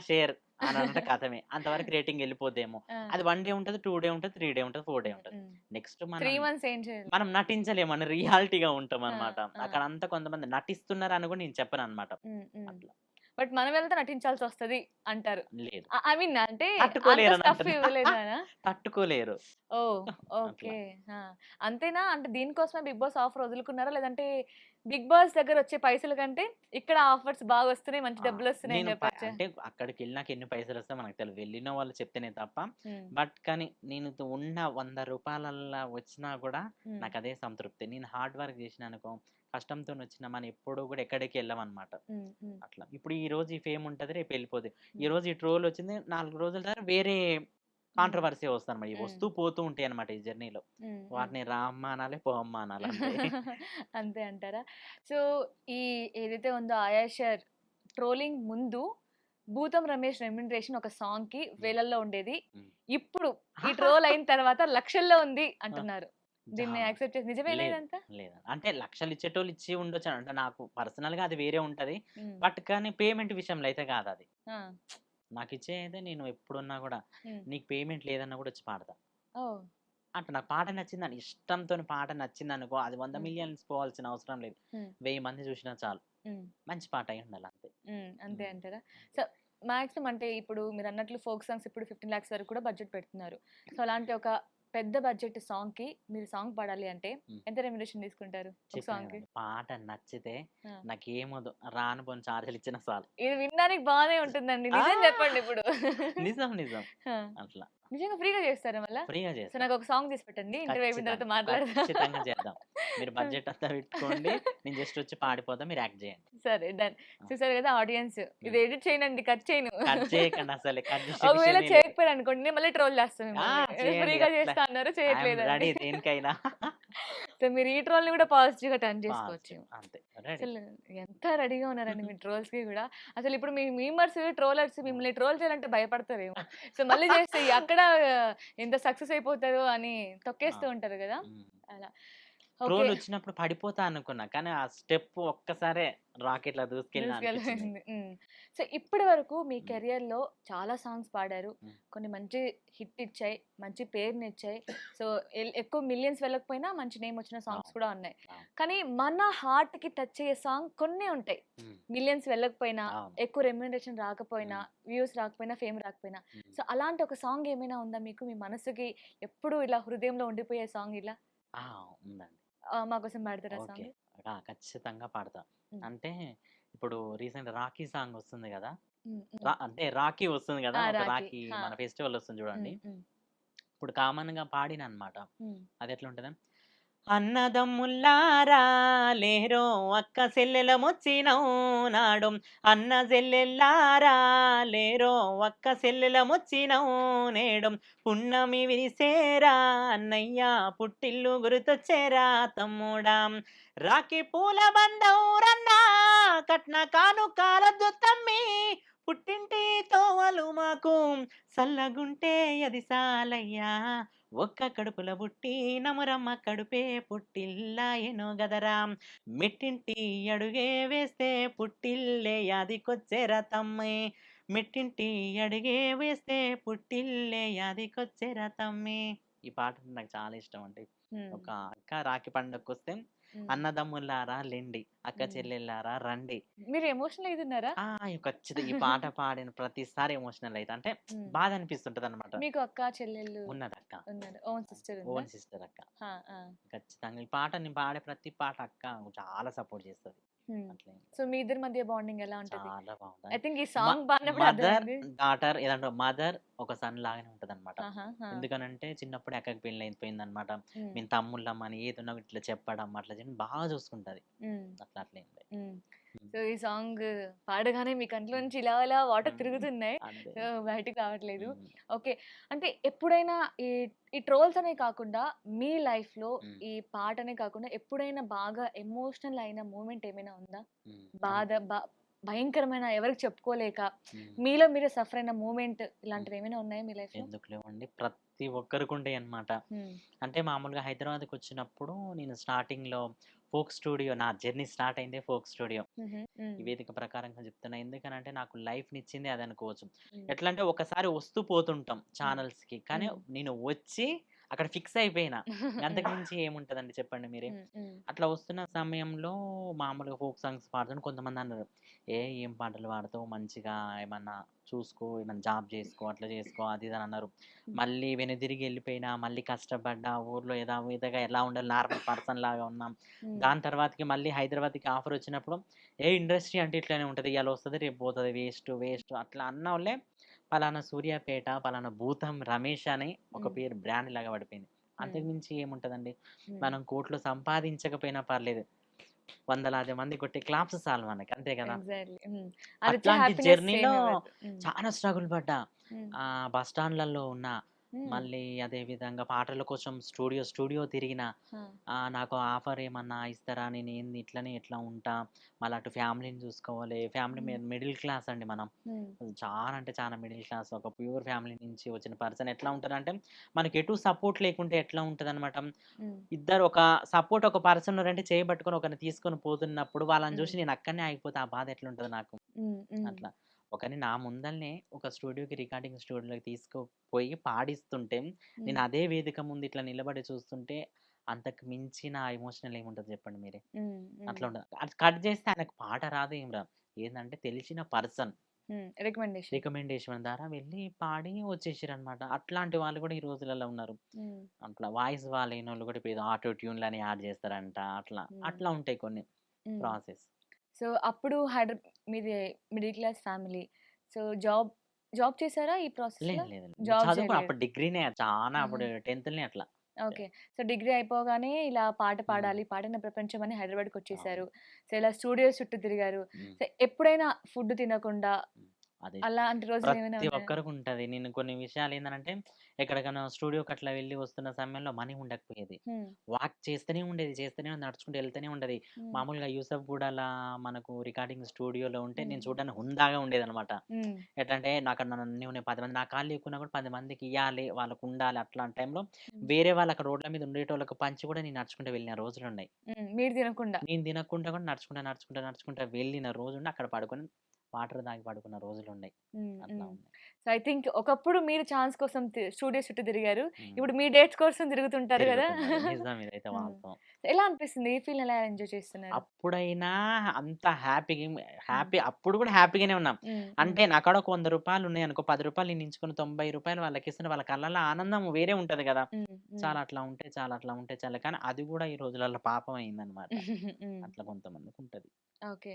షేర్ అని అంటే కథమే. అంతవరకు రేటింగ్ వెళ్ళిపోద్దేమో. ఆ! అది 1 డే ఉంటది, 2 డే ఉంటది, 3 డే ఉంటది, 4 డే హ్మ్. ఉంటది. హ్మ్. నెక్స్ట్ 3 మంత్స్ ఏం చేయలేదు. మనం నటించలేమని రియాలిటీగా ఆ! ఉంటామనమాట. ఆ! అక్కడంతా కొంతమంది నటిస్తున్నారని కూడా నేను చెప్పననమాట. హ్మ్. హ్మ్. అట్లా. బట్ మనం వెళ్తే నటించాల్సొస్తది అంటారు. లేదు. ఐ మీన్ అంటే అంత తట్టుకోలేరని స్టఫ్ అంటున్నా. ఇవ్వలేదనా? తట్టుకోలేరు. ఓహ్! అట్లా. ఓకే. ఆ! అంతేనా? అంటే దీనికోసమే బిగ్ బాస్ ఆఫర్ వదులుకున్నారా? లేదంటే బిగ్ బాస్ దగ్గరొచ్చే పైసల కంటే ఇక్కడ ఆఫర్స్ బాగొస్తున్నాయి, మంచి ఆ! డబ్బులొస్తున్నాయి అని చెప్పొచ్చా? అంటే అక్కడికెళ్ళినాక ఎన్ని పైసలొస్తాయో మనకు తెలీదు. వెళ్ళిన వాళ్ళు చెప్తేనే తప్ప. హ్మ్. బట్ కానీ నేను ఉన్న రూ. 100 వచ్చినా గూడా హ్మ్. నాకదే సంతృప్తి. నేను హార్డ్ వర్క్ చేసినాననుకో, కష్టంతోనొచ్చిన మనీ ఎప్పుడు గూడా ఎక్కడికి ఎళ్ళమనమాట. హ్మ్. హ్మ్. అట్లా. ఇప్పుడు ఈరోజు ఈ ఫేమ్ ఉంటది. రేపు ఎళ్ళిపోద్ది. హ్మ్. ఈరోజు ఈ ట్రోల్ వచ్చింది. 4 రోజుల తర్వాత వేరే హ్మ్. కాంట్రోవర్సీ వస్తదనమాట. ఇవి హ్మ్. వస్తూ పోతూ ఉంటాయనమాట ఈ జర్నీలో. హ్మ్. హ్మ్. వాటిని రా అమ్మా అనాలి, పో అమ్మా అనాలి అంతే. అంతే అంటారా? సో, ఈ ఏదైతే ఉందో 'ఆయా షర్' ట్రోలింగ్ ముందు 'భూతం రమేష్' రెమ్యునరేషన్ ఒక సాంగ్‌కి హ్మ్. వేలల్లో ఉండేది. హ్మ్. ఇప్పుడు ఈ ట్రోల్ అయిన తర్వాత లక్షల్లో ఉంది ఆ! అంటున్నారు. జా దీన్ని యాక్సెప్ట్ చేసి నిజమేనా లేదు. ఇదంతా? లేదండి. అంటే లక్షలు ఇచ్చేటోళ్ళు ఇచ్చి ఉండొచ్చు. అంటే నాకు పర్సనల్‌గా అది వేరే ఉంటది. హ్మ్. బట్ కానీ పేమెంట్ విషయంలో అయితే కాదది. ఆ! నాకిచ్చేదైతే నేను ఎప్పుడున్నా గూడా హ్మ్. నీకు పేమెంట్ లేదన్నా గూడా వచ్చి పాడతా. ఓహ్! అంటే నాకు పాట నచ్చిందని ఇష్టంతోని పాట నచ్చిందనుకో అది 100 హ్మ్. మిలియన్స్ పోవాల్సిన అవసరం లేదు. హ్మ్. 1000 మంది చూసినా చాలు. హ్మ్. మంచి పాట అయ్యుండాలి అంతే. అంతే హ్మ్. అంటారా? అంతే. సో, మాక్సిమం అంటే ఇప్పుడు మీరన్నట్లు ఫోక్ సాంగ్స్ ఇప్పుడు 15,00,000 వరకు కూడా బడ్జెట్ పెడుతున్నారు. సో, అలాంటి ఒక పెద్ద బడ్జెట్ సాంగ్‌కి మీరు సాంగ్ పాడాలి అంటే హ్మ్. ఎంత రెమ్యునరేషన్ తీసుకుంటారు ఒక చెప్పినా సాంగ్‌కి? గదండీ. పాట నచ్చితే ఆ! నాకేమొద్దు రాను పోను చార్జీలు ఇచ్చినా చాలు. ఇది వినడానికి బానే ఉంటుందండి. ఆ! నిజం చెప్పండి ఇప్పుడు. నిజం. నిజం. ఆ! అట్లా. నిజంగా ఫ్రీగా చేస్తారా మళ్ళా? ఫ్రీగా సో, చేస్తా. నాకొక సాంగ్ తీసి పెట్టండి. ఇంటర్వ్యూ అయిపోయిన తర్వాత మాట్లాడదాం. ఖచ్చితంగా చేద్దాం. మీరు ఆ! బడ్జెట్ అంతా పెట్టుకోండి. నేను జస్ట్ వచ్చి పాడిపోతా. మీరు యాక్ట్ చేయండి. సరే డన్. ఆ! చూసారు కదా ఆడియన్స్. ఇది హ్మ్. ఎడిట్ చేయనండి. కట్ చేయను. కట్ చేయకండి అసలే. కట్ చేసే ఒకవేళ విషయమే లేదు. చేయకపోయారనుకోండి నేను మళ్ళీ ట్రోల్ చేస్తా ఆ! మిమ్మల్ని. చేయండి. ఫ్రీగా ఎట్లా చేస్తా అన్నారు ఐ యామ్ చేయట్లేదని. రెడీ దేనికైనా. సో, మీరు ఈ ట్రోల్‌ని కూడా పాజిటివ్‌గా టర్న్ చేసుకోవచ్చు. పాజిటివ్ అంతే. రెడీ. అసలు ఎంత రెడీగా ఉన్నారండి మీ ట్రోల్స్‌కి గూడా. అసలు ఇప్పుడు మీ మీమర్స్, ట్రోలర్స్ మిమ్మల్ని ట్రోల్ చేయాలంటే భయపడతారేమో. సో, మళ్ళీ చేస్తే అక్కడ ఎంత సక్సెస్ అయిపోతారో అని ఆ! తొక్కేస్తూ ఉంటారు గదా! హ్మ్. అలా. Troll okay. వచ్చినప్పుడు పడిపోతా అనుకున్నా. కానీ ఆ స్టెప్ ఒక్కసారే రాకెట్‌లా దూసుకెళ్ళినా అనిపించింది. దూసుకెళ్ళిపోయింది. సో, ఇప్పటి వరకు మీ హ్మ్. కెరియర్‌లో చాలా సాంగ్స్ పాడారు. హ్మ్. కొన్ని మంచి హిట్ ఇచ్చాయి. మంచి పేరునిచ్చాయి. సో, ఎక్కువ మిలియన్స్ వెళ్ళకపోయినా మంచి నేమ్ వచ్చిన సాంగ్స్ అవును. కూడా ఉన్నాయి. అవును. కానీ మన హార్ట్‌కి టచ్ అయ్యే సాంగ్ కొన్నే ఉంటాయి. హ్మ్. మిలియన్స్ వెళ్ళకపోయినా, అవును. ఎక్కువ రెమ్యునరేషన్ రాకపోయినా, హ్మ్. వ్యూస్ రాకపోయినా, ఫేమ్ రాకపోయినా. హ్మ్. సో, అలాంటి ఒక సాంగ్ ఏమైనా ఉందా మీకు? మీ మనసుకి ఎప్పుడూ ఇలా హృదయంలో ఉండిపోయే సాంగ్ ఇలా? ఆ! ఉందండి. మా కోసం పాడతారా ఓకే. సాంగ్? ఖచ్చితంగా పాడతా. హ్మ్. అంటే ఇప్పుడు రీసెంట్ 'రాఖీ' సాంగ్ వస్తుంది గదా! హ్మ్. హ్మ్. అంటే 'రాఖీ' వస్తుంది గదా! ఆ! ఒక 'రాఖీ'. 'రాఖీ' ఆ! మన ఫెస్టివల్ వస్తుంది చూడండి. హ్మ్. హ్మ్. ఇప్పుడు కామన్‌గా పాడిననమాట. హ్మ్. అదెట్లుంటది? అన్నదమ్ముల్లారా లేరో అక్క చెల్లెలమొచ్చినం నాడు అన్న చెల్లెల్లారా లేరో అక్క చెల్లెలమొచ్చినం నేడు పున్నమి విరిసేరా అన్నయ్య పుట్టిల్లు గుర్తొచ్చేరా తమ్ముడా రాఖీ పూల బంధం రన్నా కట్న కానుకాలొద్దు తమ్మి పుట్టింటి తోవలు మాకు సల్లగుంటే అది సాలయ్యా ఒక్క కడుపుల పుట్టి నమురమ్మ కడుపే పుట్టిల్లాయెనో గదరా మెట్టింటి అడుగే వేస్తే పుట్టిల్లే యాదికొచ్చెరా తమ్మి మెట్టింటి అడుగే వేస్తే పుట్టిల్లే యాదికొచ్చెరా తమ్మి ఈ పాట అంటే నాకు చాలా ఇష్టం అండి. హ్మ్. ఒక అక్క రాఖీ పండగకొస్తే హ్మ్. అన్నదమ్ములారా లెండి అక్క హ్మ్. చెల్లెల్లారా రండి. మీరు ఎమోషనల్ అయితున్నారా? ఆ! ఈ పాట పాడిన ప్రతిసారి ఎమోషనల్ అయితా. అంటే హ్మ్. బాధ అనిపిస్తుంటదనమాట. మీకు అక్క, చెల్లెళ్ళు ఉన్నదక్క. ఉన్నారు. ఓన్ సిస్టర్ ఉందా? ఓన్ సిస్టర్ అక్క. ఆ! ఆ! ఖచ్చితంగా. ఈ పాట నేను పాడే ప్రతి పాట అక్క చాలా సపోర్ట్ చేస్తది. హ్మ్. అట్లేం లేదు. సో, మీ ఇద్దరి మధ్య బాండింగ్ ఎలా ఉంటది? చాలా ఐ బావుంటది. థింక్ ఈ మ సాంగ్ పాడినప్పుడు మదర్, అర్థమైంది. డాటర్ ఏదంటే మదర్ ఒక సన్ లాగానే ఉంటదనమాట. ఆహా! ఆ! ఎందుకనంటే చిన్నప్పుడే అక్కకి పెళ్లయిపోయిందనమాట. హ్మ్. మేము తమ్ముళ్ళమని ఏదున్నా ఇట్లా చెప్పడం అట్లా చేయడం బాగా చూసుకుంటది. హ్మ్. అట్లా అట్లేం లేదు. హ్మ్. హ్మ్. సో, ఈ సాంగ్ పాడగానే మీ కంట్లో హ్మ్. నుంచి ఇలా ఇలా వాటర్ హ్మ్. తిరుగుతున్నాయి. అంతే. సో, బయటికి రావట్లేదు. హ్మ్. ఓకే. అంటే ఎప్పుడైనా ఈ ఈ ట్రోల్స్ అనే కాకుండా మీ లైఫ్‌లో హ్మ్. ఈ పాటనే కాకుండా ఎప్పుడైనా బాగా ఎమోషనల్ అయిన మూమెంట్ ఏమైనా ఉందా? హ్మ్. బాధ భయంకరమైన ఎవరికి చెప్పుకోలేక హ్మ్. మీలో మీరే సఫర్ అయిన మూమెంట్ హ్మ్. ఇలాంటివి ఏమైనా ఉన్నాయా మీ లైఫ్‌లో? ఎందుకు లేవండి. ప్రతి ఒక్కరికుంటాయన్నమాట. హ్మ్. అంటే మామూలుగా హైదరాబాద్‌కొచ్చినప్పుడు నేను స్టార్టింగ్‌లో ఫోక్ స్టూడియో నా జర్నీ స్టార్ట్ అయిందే ఫోక్ స్టూడియో. హుహు. హ్మ్. ఈ వేదిక ప్రకారంగా చెప్తున్నా. ఎందుకనంటే నాకు లైఫ్‌నిచ్చిందే అదనుకోవచ్చు. హ్మ్. ఎట్లంటే ఒకసారి వస్తూ పోతుంటాం హ్మ్. ఛానల్స్‌కి. కానీ హ్మ్. నేను వచ్చి అక్కడ ఫిక్స్ అయిపోయినా. అంతకు హ్మ్. మించి ఏముంటదండి చెప్పండి మీరే. హ్మ్. హ్మ్. అట్లా వస్తున్న సమయంలో మామూలుగా ఫోక్ సాంగ్స్ పాడుతుంటే కొంతమందన్నారు, ఏం పాటలు పాడతావు మంచిగా ఏమన్నా చూసుకో, ఏమన్నా జాబ్ జేసుకో, అట్లా జేసుకో" అది ఇది అని అన్నారు. హ్మ్. మళ్ళీ వెనుదిరిగి ఎళ్ళిపోయినా, మళ్ళీ కష్టపడ్డా, ఊర్లో యథావిధిగా ఎలా ఉండాలి నార్మల్ పర్సన్ లాగా ఉన్నాం. హ్మ్. దాని తర్వాతకి మళ్ళీ హైదరాబాద్‌కి ఆఫరొచ్చినప్పుడు, ఇండస్ట్రీ అంటే ఇట్లనే ఉంటది. ఇయాల వస్తది, రేపు పోతది. వేస్ట్, వేస్ట్ అట్లా అన్నోళ్ళే పలానా సూర్యాపేట, పలానా భూతం రమేష్ అని ఒక హ్మ్. పేరు బ్రాండ్ లాగా పడిపోయింది. హ్మ్. అంతకు మించి ఏముంటదండి? హ్మ్. మనం కోట్లు సంపాదించకపోయినా పర్లేదు. వందలాది మంది కొట్టే క్లాప్స్ చాలు మనకి. అంతే గదా! ఎగ్జాక్ట్‌లీ. హ్మ్. అదిచ్చే అట్లాంటి హ్యాపీనెస్ జర్నీలో సేమ్ ఇవ్వదు. హ్మ్. చాలా స్ట్రగుల్ పడ్డా. హ్మ్. బస్ స్టాండ్‌లలో ఉన్నా. హ్మ్. మళ్ళీ అదే విధంగా పాటల కోసం స్టూడియో తిరిగినా. ఆ! నాకు ఆఫర్ ఏమన్నా ఇస్తారా? నేనేంది ఇట్లనే ఎట్లా ఉంటా? మళ్ళా అటు ఫ్యామిలీని చూసుకోవాలి. ఫ్యామిలీ హ్మ్. మిడిల్ క్లాస్ అండి మనం. హ్మ్. చాలా అంటే చాలా మిడిల్ క్లాస్. ఒక ప్యూర్ ఫ్యామిలీ నుంచి వచ్చిన పర్సన్ ఎట్లా ఉంటారంటే, మనకెటు సపోర్ట్ లేకుంటే ఎట్లా ఉంటదనమాట. హ్మ్. ఇద్దరు ఒక సపోర్ట్ ఒక పర్సన్ ఉన్నారంటే చేయి పట్టుకొని ఒకరిని తీసుకొని పోతున్నప్పుడు వాళ్ళని హ్మ్. చూసి నేను అక్కడనే ఆగిపోతే ఆ బాధ ఎట్లుంటది నాకు. హ్మ్. హ్మ్. అట్లా. ఒకరిని నా ముందలనే ఒక రికార్డింగ్ స్టూడియోలోకి తీసుకుపోయి పాడిస్తుంటే, హ్మ్. నేను అదే వేదిక ముందు ఇట్లా నిలబడి చూస్తుంటే, అంతకు మించిన ఎమోషనల్ ఏముంటది చెప్పండి మీరే. హ్మ్. హ్మ్. అట్లా ఉంటది. అది కట్ చేస్తే ఆయనకు పాట రాదు ఏం రాదు. ఏందంటే తెలిసిన పర్సన్ హ్మ్. రికమెండేషన్. రికమెండేషన్ ద్వారా వెళ్ళి పాడి వచ్చేసిరనమాట. అట్లాంటి వాళ్ళు కూడా ఈ రోజులలో ఉన్నారు. హ్మ్. అట్లా వాయిస్ బాలేనోళ్ళు కూడా ఇప్పుడు ఏదో ఆటో ట్యూన్‌లని యాడ్ చేస్తారంట. అట్లా. హ్మ్. అట్లా ఉంటాయి కొన్ని హ్మ్. ప్రాసెస్. సో, అప్పుడు మీది middle class family. So, job చేసారా ఈ ప్రాసెస్‌లో? లేదు. జాబ్ చదువుకో చేయలేదు. అప్పుడు డిగ్రీనే చానా హుహు. అప్పుడు 10థ్‌లనే అట్లా. ఓకే. సో, డిగ్రీ అయిపోగానే ఇలా పాట హ్మ్. పాడాలి, పాడిన ప్రపంచం అని అవును. హైదరాబాద్‌కొచ్చేసారు. సో, ఇలా స్టూడియోస్ చుట్టూ తిరిగారు. హ్మ్. సో, ఎప్పుడైనా ఫుడ్ తినకుండా హ్మ్. అది అలాంటి రోజులు ఏమైనా ప్రతి ఉన్నాయా? ఒక్కరికి ఉంటది. నేను కొన్ని విషయాలు ఏందనంటే, ఎక్కడికైనా స్టూడియోకి అట్లా వెళ్ళి వస్తున్న సమయంలో మనీ ఉండకపోయేది. హ్మ్. వాక్ చేస్తూనే ఉండేది. చేస్తూనే నడుచుకుంటూ వెళ్తూనే ఉండేది. హ్మ్. మామూలుగా యూసఫ్‌గూడల మనకు రికార్డింగ్ స్టూడియోలో ఉంటే హ్మ్. నేను చూడడానికి హుందాగా ఉండేదనమాట. హ్మ్. ఎట్లా అంటే నాకు నేను 10 మంది నా కాళ్ళు లేకున్నా కూడా 10 మందికి ఇయ్యాలి, వాళ్ళకుండాలి అట్లాంటి టైంలో హ్మ్. వేరే వాళ్ళు అక్కడ రోడ్ల మీద ఉండేటోళ్ళకి పంచి కూడా నేను నడుచుకుంటూ వెళ్ళిన రోజులున్నాయి. హ్మ్. మీరు తినకుండా. నేను తినకుండా కూడా నడుచుకుంటా వెళ్ళిన రోజుండి అక్కడ పడుకొని వాటర్ తాగి పడుకున్న రోజులున్నాయి. హ్మ్. అట్లా హ్మ్. ఉన్నాయి. సో, ఐ థింక్ ఒకప్పుడు మీరు ఛాన్స్ కోసం స్టూడియోస్ చుట్టూ తిరిగారు. హ్మ్. ఇప్పుడు మీ డేట్స్ కోసం తిరుగుతుంటారు గదా! తిరుగుతున్నారు. నిజం ఇదైతే హ్మ్. వాస్తవం. ఎలా అనిపిస్తుంది? ఈ ఫీల్‌ని ఎలా ఎంజాయ్ చేస్తున్నారు? అప్పుడైనా అంత హ్మ్. అప్పుడు కూడా హ్యాపీగానే ఉన్నాం. హ్మ్. హ్మ్. అంటే నా కాడ ఒక రూ. 100 ఉన్నాయనుకో, రూ. 10 నేను ఎంచుకొని రూ. 90 వాళ్ళకిస్తుంటే వాళ్ళ కళ్ళలో ఆనందం వేరే ఉంటది గదా! హ్మ్. హ్మ్. చాలా అట్లా ఉంటే చాలు. కానీ అది గూడా ఈ రోజులలో పాపం అయిందనమాట. హ్మ్. అట్లా కొంతమందికుంటది. ఓకే.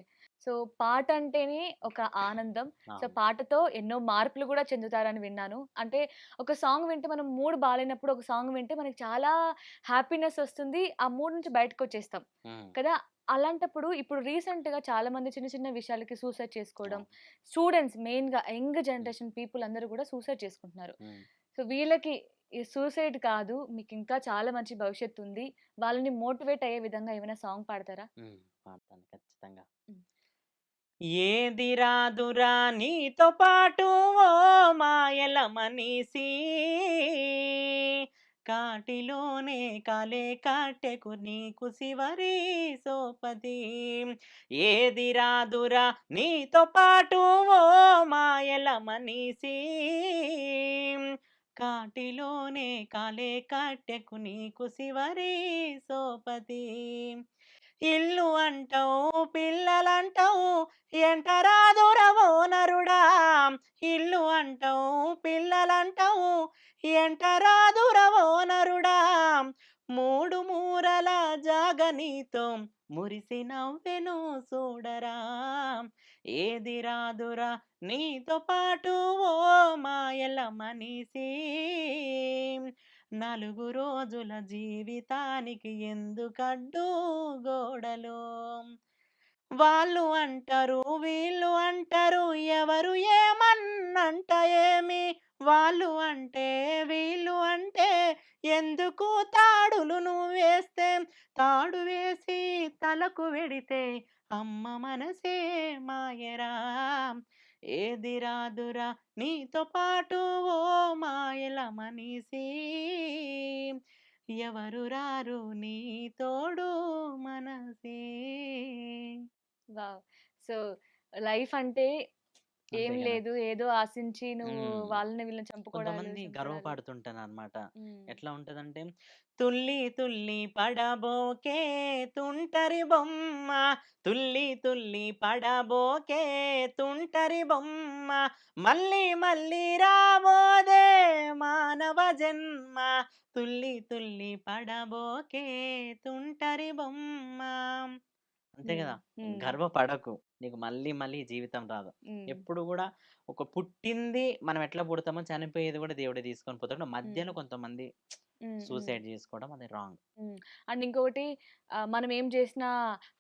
సో, పాటంటేనే ఒక ఆనందం. సో, అవును. పాటతో ఎన్నో మార్పులు గూడా చెందుతారని విన్నాను. అంటే ఒక సాంగ్ వింటే మనం మూడ్ బాలేనప్పుడు ఒక సాంగ్ వింటే మనకి చాలా హ్యాపీనెస్ ఒస్తుంది. ఆ మూడ్ నుంచి బయటకొచ్చేస్తాం హ్మ్. కదా! అలాంటప్పుడు ఇప్పుడు రీసెంట్‌గా చాలామంది చిన్న చిన్న విషయాలకి సూసైడ్ చేసుకోవడం. అవును. స్టూడెంట్స్ మెయిన్‌గా యంగ్ హ్మ్. జనరేషన్ పీపుల్ అందరూ గూడా సూసైడ్ చేసుకుంటున్నారు. హ్మ్. సో, వీళ్ళకి ఈ సూసైడ్ కాదు, మీకింకా చాలా మంచి భవిష్యత్తుంది. వాళ్ళని మోటివేట్ అయ్యే విధంగా ఏమైనా సాంగ్ పాడతారా? హ్మ్. పాడతాను ఖచ్చితంగా. హ్మ్. ఏది రాదురా నీతో పాటు ఓ మాయల మనీసి కాటిలోనే కాలే కాటెకు నీకు శివరి సోపతి ఏది రాదురా నీతో పాటు ఓ మాయల మనీసి కాటిలోనే కాలే కాటెకు నీకు శివరి సోపతి ఇల్లు అంటావు పిల్లలంటావు ఎంట రాదురవో నరుడా ఇల్లు అంటావు పిల్లలంటావు ఎంట రాదురవో నరుడా మూడు మూరల జాగనీతో మురిసి నవ్వెను చూడరా ఏది రాదురా నీతో పాటు ఓ మాయల మనిషి నలుగు రోజుల జీవితానికి ఎందుకడ్డు గోడలు వాళ్ళు అంటారు వీళ్ళు అంటారు ఎవరు ఏమన్నంట ఏమి వాళ్ళు అంటే వీళ్ళు అంటే ఎందుకు తాడులు నువ్వు వేస్తే తాడు వేసి తలకు వెడితే అమ్మ మనసే మాయరా ఏది రాదురా నీతో పాటు ఓ మాయల మనిషి ఎవరు రారు నీ తోడు మనసే వావ్! సో, లైఫ్ అంటే అంతే ఏం కదా! లేదు. ఏదో ఆశించి నువ్వు హ్మ్. వాళ్ళని వీళ్ళని చంపుకోవడాలు, కొంతమంది చంపడాలు. గర్వపడుతుంటారనమాట. హ్మ్. ఎట్లా ఉంటదంటే, తుల్లి తుల్లి పడబోకే తుంటరి బొమ్మ, తుల్లి తుల్లి పడబోకే తుంటరి బొమ్మ, మళ్ళీ మళ్ళీ రాబోదే మానవ జన్మ, తుల్లి తుల్లి పడబోకే తుంటరి బొమ్మ. అంతే హ్మ్. గదా! హ్మ్. గర్వపడకు. నీకు మళ్ళీ మళ్ళీ జీవితం రాదు. హ్మ్. ఎప్పుడు గూడా ఒక పుట్టింది మనం ఎట్లా పుడతామో చనిపోయేది గూడా దేవుడే తీసుకొని పోతాడు. హ్మ్. మధ్యలో కొంతమంది హ్మ్. హ్మ్. సూసైడ్ జేసుకోవడం అది రాంగ్. హ్మ్. అండ్ ఇంకొకటి మనం ఏం చేసినా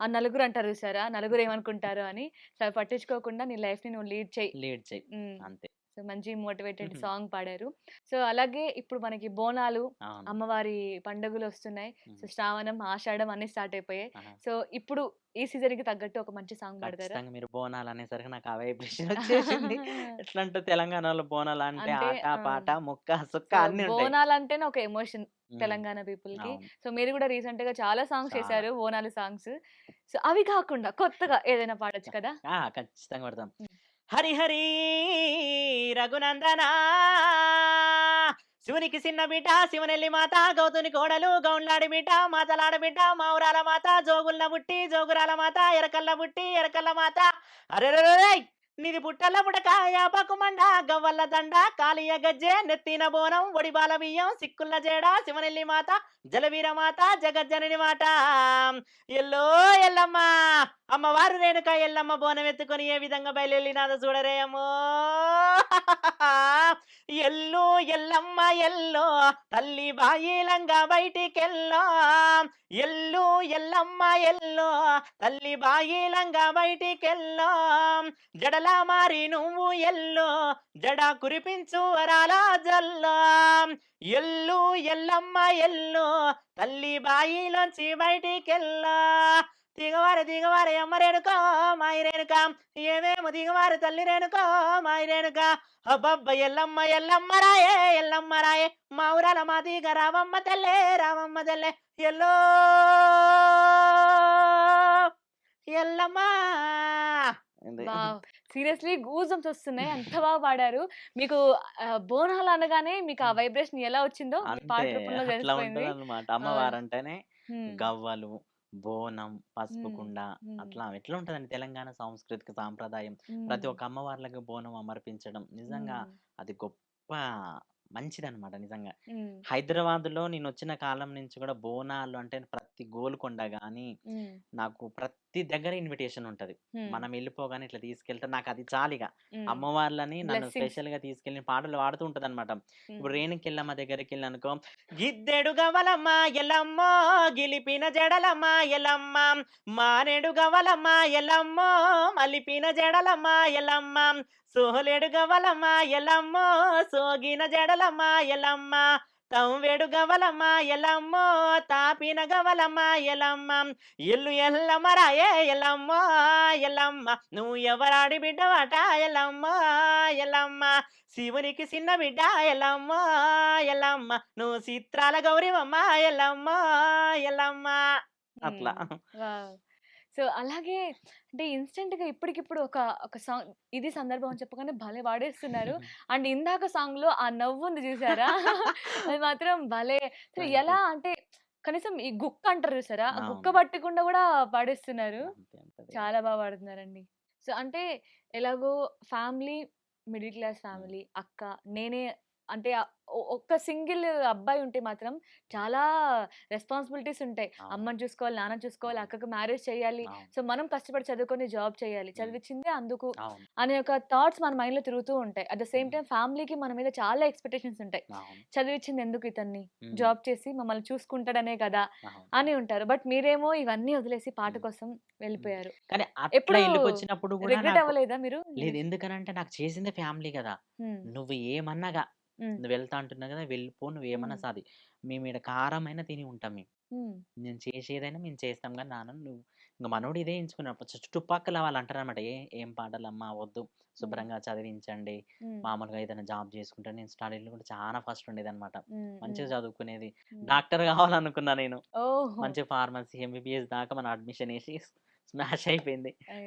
ఆ నలుగురు అంటారు చూసారా? నలుగురు ఏమనుకుంటారో అని. సో, అవి పట్టించుకోకుండా నీ లైఫ్‌ని నువ్వు లీడ్ చెయి. లీడ్ చెయి. హ్మ్. అంతే. సో, మంచి మోటివేటెడ్ హుహు. సాంగ్ పాడారు. సో, అలాగే ఇప్పుడు మనకి బోనాలు, అవును. అమ్మవారి పండుగలొస్తున్నాయి. సో, హుహు. శ్రావణం, ఆషాఢం అన్నీ స్టార్ట్ అయిపోయాయి. ఆహా! సో, ఇప్పుడు ఈ సీజన్‌కి తగ్గట్టు ఒక మంచి సాంగ్ పాడతారా? ఖచ్చితంగా మీరు బోనాలనేసరికి నాకు ఆ వైబ్రేషన్ వచ్చేసింది. ఎట్లా అంటే తెలంగాణలో బోనాలంటే అంటే ఆట, ఆ! పాట, ముక్క, సుక్క సో, అన్నీ ఉంటాయి. బోనాలంటేనే ఒక ఎమోషన్ హ్మ్. తెలంగాణ పీపుల్‌కి. అవును. సో, మీరు గూడా రీసెంట్‌గా చాలా సాంగ్స్ చాలా. చేశారు. బోనాలు సాంగ్స్. సో, అవి కాకుండా కొత్తగా ఏదైనా పాడొచ్చు కదా! ఆ! ఖచ్చితంగా పడతాం. హ్మ్. హరి హరి రఘునందనా శివునికి చిన్న బిడ్డ శివనెల్లి మాత గౌతుని కోడలు గౌండ్లాడి బిడ్డ మాతలాడ బిడ్డ మావురాల మాత జోగుల్ల బుట్టి జోగురాల మాత ఎరకల్ల బుట్టి ఎరకల్ల మాత అరెరెరెయ్ నిది పుట్టల్ల పుడక యాపకు మండ గవ్వల్ల దండ కాలియ గజ్జె నెత్తిన బోనం ఒడిబాల బియ్యం సిక్కుల్ల జేడ శివనెల్లి మాత జలవీర మాత జగజ్జనని మాట ఎల్లో ఎల్లమ్మ అమ్మవారు రేణుక ఎల్లమ్మ బోనం ఎత్తుకొని ఏ విధంగా బయలుదేరినాదో చూడరే అమ్మో ఎల్లు ఎల్లమ్మ ఎల్లో తల్లి బాయిలంగా బయటికెళ్ళో ఎల్లు ఎల్లమ్మ ఎల్లో తల్లి బాయిలంగా బయటికెళ్ళో జడల పాల మారి నువ్వు ఎల్లో జడ కురిపించు వరాల జల్లో ఎల్లు ఎల్లమ్మ ఎల్లు తల్లి బాయిలోంచి బయటికెళ్ళా దిగవారే అమ్మ రేణుక మాయి రేణుక ఏమేమో దిగవారు తల్లి రేణుక మాయి రేణుక అబ్బబ్బ ఎల్లమ్మ రాయే మా ఊరాల మా దిగ రామమ్మ తల్లే yellow Yellamma wow! Seriously goosebumps వస్తున్నాయి. అంత బాగా పాడారు. మీకు బోనాలు అనగానే మీకు ఆ వైబ్రేషన్ ఎలా వచ్చిందో మీ అంతే పాట రూపంలో అట్లా తెలిసిపోయింది. ఉంటదన్నమాట. అవును. అమ్మవారంటేనే హ్మ్. గవ్వలు, బోనం, పసుపు హ్మ్. కుండ హ్మ్. అట్లా ఎట్లా ఉంటదండి తెలంగాణ సాంస్కృతిక సాంప్రదాయం. ప్రతి హ్మ్. ఒక్క అమ్మవార్లకి బోనం సమర్పించడం నిజంగా హ్మ్. అది గొప్ప మంచిదన్నమాట నిజంగా. హ్మ్. హైదరాబాద్‌లో నేనొచ్చిన కాలం నుంచి కూడా బోనాలు అంటే ప్రతి గోల్కొండ గాని, హ్మ్. నాకు ప్రతి దగ్గర ఇన్విటేషన్ ఉంటది. హ్మ్. మనం ఎళ్ళిపోగానే ఇట్లా తీసుకెళ్తే నాకది చాలిగ. హ్మ్. అమ్మవార్లని నన్ను బ్లెస్సింగ్స్. స్పెషల్‌గా తీసుకెళ్ళి పాటలు పాడుతూ ఉంటదన్నమాట. ఇప్పుడు హ్మ్. రేణుకెళ్ళమ్మ దగ్గరికెళ్ళాననుకో, గిద్దెడు గవలమ్మ ఎల్లమ్మో గిలిపిన జడలమ్మ ఎల్లమ్మ, మానేడు గవలమ్మ ఎల్లమ్మో మలిపిన జడలమ్మ ఎల్లమ్మ, సోలేడు గవలమ్మ ఎల్లమ్మో సోగిన జడలమ్మ ఎల్లమ్మ, తంవెడు గవలమ్మ ఎల్లమ్మో తాపిన గవలమ్మ ఎల్లమ్మ, ఎల్లు ఎల్లమ్మ రాయే ఎల్లమ్మో ఎల్లమ్మ నువ్వు ఎవరాడి బిడ్డవాట ఎల్లమ్మ ఎల్లమ్మ, శివునికి చిన్న బిడ్డ ఎల్లమ్మ ఎల్లమ్మ నువ్వు చిత్రాల గౌరివమ్మ ఎల్లమ్మ ఎల్లమ్మ అట్లా. హ్మ్. వావ్! సో, అలాగే అంటే ఇన్‌స్టంట్‌గా ఇప్పటికిప్పుడు ఒక ఒక సాంగ్ ఇది సందర్భం అని చెప్పగానే భలే పాడేస్తున్నారు. అండ్ ఇందాక సాంగ్‌లో ఆ నవ్వుంది చూసారా? అది మాత్రం భలే అసలు థాంక్ యూ. ఎలా అంటే కనీసం ఈ గుక్క అంటారు చూసారా? ఆ గుక్క అవును. పట్టకుండా కూడా పాడేస్తున్నారు. అంతే ఉంటది. చాలా పాడుతున్నారండి. సో, అంటే ఎలాగో ఫ్యామిలీ, మిడిల్ క్లాస్ హ్మ్. ఫ్యామిలీ, అక్క, నేనే అంటే ఒక్క సింగిల్ అబ్బాయి ఉంటే మాత్రం చాలా రెస్పాన్సిబిలిటీస్ ఉంటాయి. అవును. అమ్మని చూసుకోవాలి, నాన్నని చూసుకోవాలి, అవును. అక్కకి మ్యారేజ్ చేయాలి. అవును. సో, మనం కష్టపడి చదువుకొని జాబ్ చేయాలి. హ్మ్. చదివిచ్చిందే అందుకు అవును. అనే ఒక థాట్స్ మన మైండ్‌లో తిరుగుతూ ఉంటాయి. అట్ ద సేమ్ హ్మ్. టైమ్ ఫ్యామిలీకి మన మీద చాలా ఎక్స్‌పెక్టేషన్స్ ఉంటాయి. అవును. చదివిచ్చింది ఎందుకు ఇతన్ని? హ్మ్. జాబ్ చేసి మమ్మల్ని చూసుకుంటాడనే కదా! అవును. అని ఉంటారు. బట్ మీరేమో ఇవన్నీ వదిలేసి పాట హ్మ్. కోసం హ్మ్. వెళ్ళిపోయారు. కానీ అట్లా ఎప్పుడు ఎళ్ళికొచ్చినప్పుడు గూడా రిగ్రెట్ నాకు అవ్వలేదా మీరు? లేదు. ఎందుకనంటే నాకు చేసిందే ఫ్యామిలీ గదా! హ్మ్. నువ్వు ఏమన్నాగా హ్మ్. నువ్వెళ్తా అంటున్నావు గదా! వెళ్ళిపో నువ్వేమన్నా హ్మ్. సాధి. మేమీడ కారమైనా తిని ఉంటాం మేము. హ్మ్. నేను చేసేదైనా మేము చేస్తాం గానీ నాన్న నువ్వు ఇంక మనోడు ఇదే ఎంచుకున్నాడు. చుట్టుపక్కల వాళ్ళంటారనమాట. ఏం పాటలమ్మా వద్దు. హ్మ్. శుభ్రంగా చదివించండి. హ్మ్. మామూలుగా ఏదైనా జాబ్ చేసుకుంటా. నేను స్టడీలో కూడా చాలా ఫస్ట్ ఉండేదనమాట. హ్మ్. హ్మ్. మంచిగా చదువుకునేది. హ్మ్. డాక్టర్ కావాలనుకున్నా నేను. ఓహో! మంచి ఫార్మసీ, ఎంబీబీఎస్ దాకా మనం అడ్మిషన్ ఏసి స్మాష్ అయిపోయింది. అయ్యో!